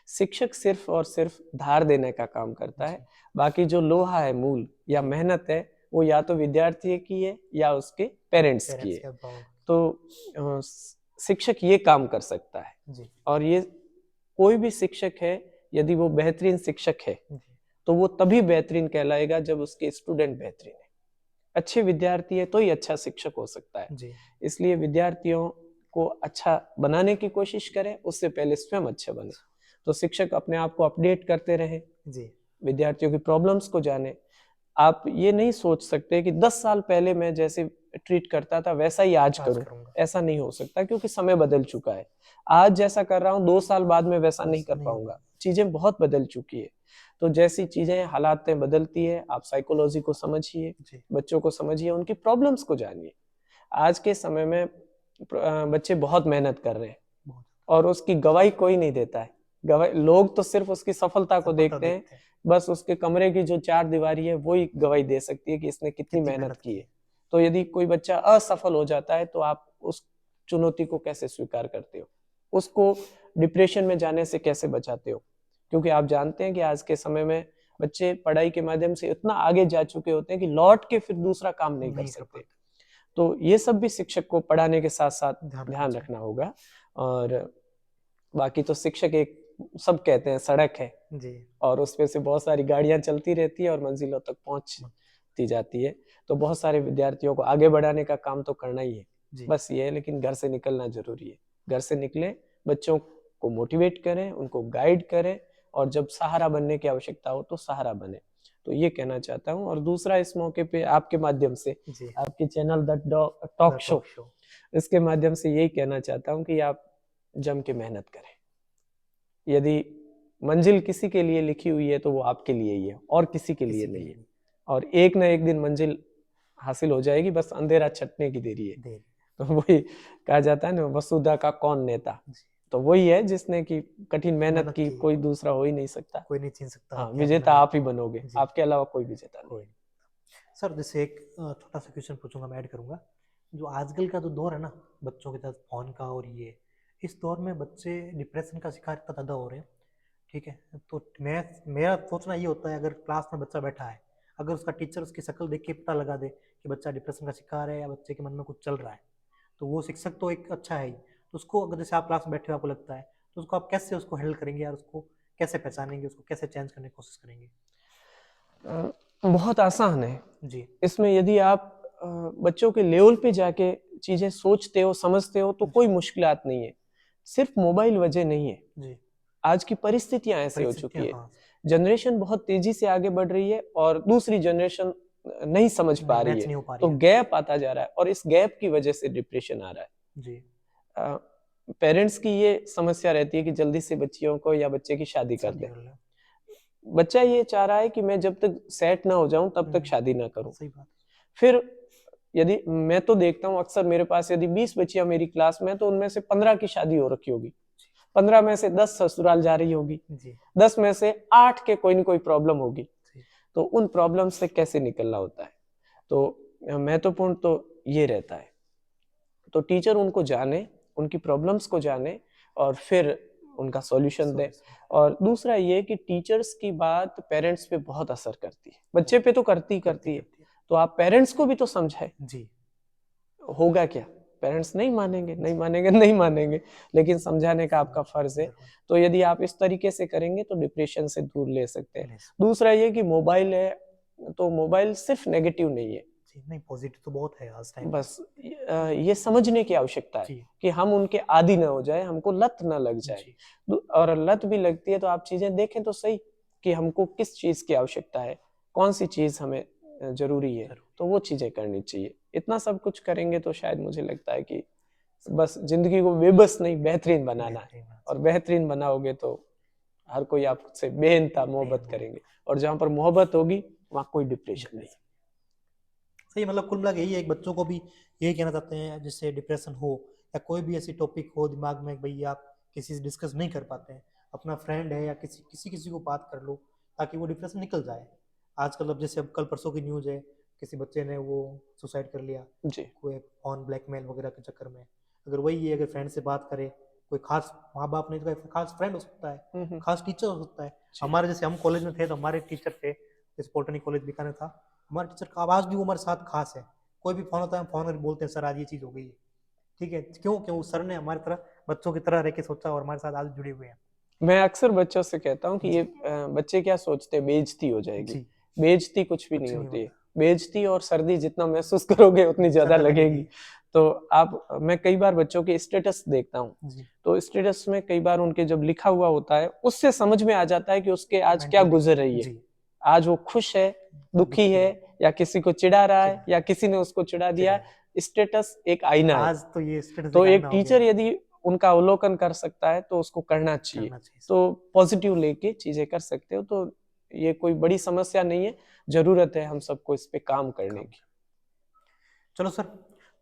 शिक्षक सिर्फ और सिर्फ धार देने का काम करता है, बाकी जो लोहा है मूल या मेहनत है वो या तो विद्यार्थी की है या उसके पेरेंट्स की है। तो शिक्षक ये काम कर सकता है जी। और ये कोई भी शिक्षक है यदि वो बेहतरीन शिक्षक है तो वो तभी बेहतरीन कहलाएगा जब उसके स्टूडेंट बेहतरीन है। अच्छे विद्यार्थी है तो ही अच्छा शिक्षक हो सकता है जी। इसलिए विद्यार्थियों को अच्छा बनाने की कोशिश करें, उससे पहले स्वयं अच्छे बने। तो शिक्षक अपने आप को अपडेट करते रहे जी, विद्यार्थियों की प्रॉब्लम्स को जाने। आप ये नहीं सोच सकते कि 10 साल पहले मैं जैसे ट्रीट करता था वैसा ही आज करूं, ऐसा नहीं हो सकता क्योंकि समय बदल चुका है। आज जैसा कर रहा हूं 2 साल बाद में वैसा नहीं कर पाऊंगा। चीजें बहुत बदल चुकी है। तो जैसी चीजें हालातें बदलती है, आप साइकोलॉजी को समझिए, जी बच्चों को समझिए, उनकी प्रॉब्लम्स को जानिए। आज के समय में बच्चे बहुत मेहनत कर रहे हैं बहुत और उसकी गवाही कोई नहीं देता है। गवाही लोग तो सिर्फ उसकी सफलता को सफलता देखते हैं, देखते हैं, बस उसके कमरे की जो चार दीवारी है वही गवाही दे सकती है कि इसने कितनी कितनी मेहनत मेहनत की की है। तो यदि कोई बच्चा असफल हो जाता है तो आप उस चुनौती को कैसे स्वीकार करते हो, उसको डिप्रेशन में जाने से कैसे बचाते हो? क्योंकि आप जानते हैं कि आज के समय में बच्चे पढ़ाई के माध्यम से इतना आगे जा चुके होते हैं कि लौट के फिर दूसरा काम नहीं कर नहीं कर सकते। पाते, तो ये सब भी शिक्षक को पढ़ाने के साथ साथ ध्यान रखना ध्यान चाहिए। रखना होगा। और बाकी तो शिक्षक एक, सब कहते हैं सड़क है जी और उसपे से बहुत सारी गाड़ियां चलती रहती है और मंजिलों तक पहुंचती जाती है। तो बहुत सारे विद्यार्थियों को आगे बढ़ाने का काम तो करना ही है, जी बस ये है, लेकिन घर से निकलना जरूरी है। घर से निकलें, बच्चों को मोटिवेट करें, उनको गाइड करें, और जब सहारा बनने की आवश्यकता हो तो सहारा बने। तो ये कहना चाहता हूँ। और दूसरा, इस मौके पे आपके माध्यम से, जी आपके channel the the talk show, talk show, इसके माध्यम से यही कहना चाहता हूँ कि आप जम के मेहनत करें। यदि मंजिल किसी के लिए लिखी हुई है तो वो आपके लिए ही है और किसी के लिए किसी के नहीं लिए है। नहीं और एक ना एक दिन मंजिल हासिल हो जाएगी, बस अंधेरा छटने की देरी है। दे तो वही कहा जाता है ना, वसुधा का कौन नेता। जी तो वही है जिसने की कठिन मेहनत मेहनत की, की, कोई दूसरा हो ही नहीं सकता। कोई नहीं छीन सकता हाँ, कि आप विजेता मेहनत, आप ही बनोगे, जी आपके अलावा कोई विजेता नहीं। कोई नहीं। सर जैसे एक छोटा सा क्वेश्चन पूछूंगा, मैं ऐड करूंगा। जो आजकल का जो दौर है ना, बच्चों के साथ फोन का, और ये इस दौर में बच्चे डिप्रेशन का शिकार इतना ज़्यादा हो रहे हैं, ठीक है। तो मैं, मेरा सोचना ये होता है, अगर क्लास में बच्चा बैठा है, अगर उसका टीचर उसकी शक्ल देख के पता लगा दे कि बच्चा डिप्रेशन का शिकार है या बच्चे के मन में कुछ चल रहा है, तो वो शिक्षक तो एक अच्छा है ही। तो उसको, अगर जैसे आप क्लास में बैठे हो आपको लगता है, तो उसको आप कैसे उसको हैंडल करेंगे, यार उसको कैसे पहचानेंगे, उसको कैसे चेंज करने की कोशिश करेंगे? बहुत आसान है। जी इसमें यदि आप बच्चों के लेवल पे जाके चीजें सोचते हो, समझते हो, तो कोई जी मुश्किलात नहीं है। सिर्फ मोबाइल वजह नहीं है, जी आज की परिस्थितियां ऐसे हो चुकी परिस्थितियाँ, है। हाँ। जनरेशन बहुत तेजी से आगे बढ़ रही है और दूसरी जनरेशन नहीं समझ पा नहीं रही मैच है। नहीं हो पा रही तो है। गैप आता जा रहा है और इस गैप की वजह से डिप्रेशन आ रहा जी है। पेरेंट्स की ये समस्या रहती है कि जल्दी से बच्चियों को या बच्चे की शादी कर शादी दें। कर ले। बच्चा ये चाह रहा है कि मैं जब तक सेट ना हो जाऊं तब तक शादी ना करूं। सही बात फिर यदि मैं तो देखता हूं अक्सर, मेरे पास यदि 20 बच्चियां मेरी क्लास में, तो उनमें से 15 की शादी हो रखी होगी, 15 में से 10 ससुराल जा रही होगी, है। जी 10 में से 8 के कोई न कोई प्रॉब्लम होगी। जी तो उन प्रॉब्लम से कैसे निकलना होता है, तो महत्वपूर्ण तो ये रहता है। तो टीचर उनको जाने, उनकी प्रॉब्लम्स को जाने और फिर उनका सॉल्यूशन दे। सॉल्यूशन और दूसरा ये कि टीचर्स की बात पेरेंट्स पे बहुत असर करती है, बच्चे पे तो करती ही करती है। करती है। तो आप पेरेंट्स को भी तो समझाए। जी होगा क्या, पेरेंट्स नहीं मानेंगे, नहीं जी मानेंगे, नहीं मानेंगे, लेकिन समझाने का आपका फर्ज है। जरूर तो यदि आप इस तरीके से करेंगे तो डिप्रेशन से दूर ले सकते हैं। ले। दूसरा ये कि मोबाइल है, तो मोबाइल सिर्फ नेगेटिव नहीं है, जी नहीं, पॉजिटिव तो बहुत है आज टाइम बस ये समझने की आवश्यकता है जी कि हम उनके आदी ना हो जाए, हमको लत ना लग जाए। जी और लत भी लगती है तो आप चीजें देखें तो सही कि हमको किस चीज की आवश्यकता है, कौन सी चीज हमें जरूरी है, जरूर। तो वो चीजें करनी चाहिए। इतना सब कुछ करेंगे तो शायद मुझे लगता है कि बस जिंदगी को बेबस नहीं, बेहतरीन बनाना है। बेहतरीन और बेहतरीन बनाओगे तो हर कोई आपसे बेइंतहा मोहब्बत करेंगे, और जहां पर मोहब्बत होगी वहां कोई डिप्रेशन नहीं। सही, मतलब कुल मिला के यही है, एक बच्चों को भी यही कहना चाहते हैं, जिससे डिप्रेशन हो या कोई भी ऐसी टॉपिक हो दिमाग में भाई आप किसी से डिस्कस नहीं कर पाते हैं, अपना फ्रेंड है या किसी किसी किसी को बात कर लो, ताकि वो डिप्रेशन निकल जाए। आजकल अब जैसे अब कल परसों की न्यूज़ है, किसी बच्चे ने वो सुसाइड कर लिया, जी कोई फोन ब्लैकमेल वगैरह के चक्कर में। अगर वही है, अगर फ्रेंड से बात करे, कोई खास माँ बाप नहीं तो कोई खास फ्रेंड हो सकता है, खास टीचर हो सकता है। जी हमारे जैसे हम कॉलेज में थे तो हमारे टीचर थे, जैसे पॉलिटेक्निक कॉलेज बीकानेर था, हमारे टीचर का आवाज भी वो हमारे साथ खास है। कोई भी फोन होता है, हम फोन करके बोलते हैं सर आज ये चीज हो गई है, ठीक है। क्यों? क्यों उस सर ने हमारी तरह बच्चों की तरह रह के सोचा और हमारे साथ आज जुड़े हुए हैं। मैं अक्सर बच्चों से कहता हूँ कि जी ये बच्चे क्या सोचते हैं, बेइज्जती हो जाएगी। जी बेइज्जती कुछ भी कुछ नहीं नहीं होती है। होता, बेइज्जती और सर्दी जितना महसूस करोगे उतनी ज्यादा ज्यादा लगेगी। लगेगी। तो मैं कई बार बच्चों के स्टेटस देखता हूँ, जी तो स्टेटस में कई बार उनके जब लिखा हुआ होता है उससे समझ में आ जाता है कि उसके आज क्या मेंटली गुजर रही है। जी आज वो खुश है, दुखी दुखी है, है, या किसी को चिढ़ा रहा है, चिढ़ा या किसी ने उसको चिढ़ा दिया। चिढ़ा। स्टेटस एक आईना है। आज तो ये स्टेटस तो एक एक आईना हो गया टीचर है। यदि उनका अवलोकन कर सकता है तो उसको करना चाहिए। करना चाहिए। तो पॉजिटिव लेके चीजें कर सकते हो, तो ये कोई बड़ी समस्या नहीं है, जरूरत है हम सबको इस पे काम करने की। चलो सर,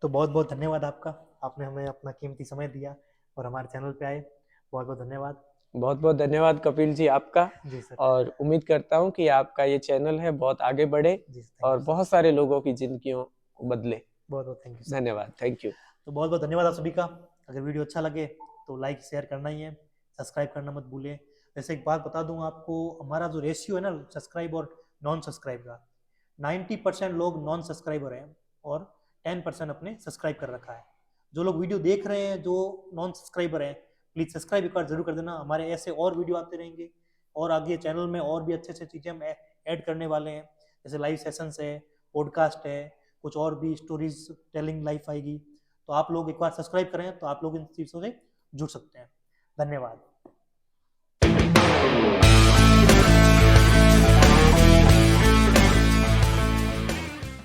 तो बहुत बहुत धन्यवाद आपका, आपने हमें अपना कीमती समय दिया और हमारे चैनल पे आए। बहुत बहुत धन्यवाद। बहुत बहुत धन्यवाद कपिल जी आपका, जी सर। और उम्मीद करता हूँ कि आपका ये चैनल है बहुत आगे बढ़े जी थैंक और यू सर। बहुत सारे लोगों की जिंदगियों को बदले। बहुत बहुत थैंक यू सर। धन्यवाद, थैंक यू। तो बहुत बहुत धन्यवाद आप सभी का। अगर वीडियो अच्छा लगे तो लाइक शेयर करना ही है, सब्सक्राइब करना मत भूलें। वैसे एक बात बता दूं आपको, हमारा जो रेशियो है ना सब्सक्राइब और नॉन सब्सक्राइब का, 90% लोग नॉन सब्सक्राइबर हैं और 10% अपने सब्सक्राइब कर रखा है। जो लोग वीडियो देख रहे हैं जो नॉन सब्सक्राइबर हैं, प्लीज़ सब्सक्राइब एक बार जरूर कर देना। हमारे ऐसे और वीडियो आते रहेंगे और आगे चैनल में और भी अच्छे अच्छे चीज़ें हम ऐड करने वाले हैं, जैसे लाइव सेशंस है, पॉडकास्ट है, कुछ और भी स्टोरीज टेलिंग लाइफ आएगी। तो आप लोग एक बार सब्सक्राइब करें तो आप लोग इन चीज़ों से जुड़ सकते हैं। धन्यवाद।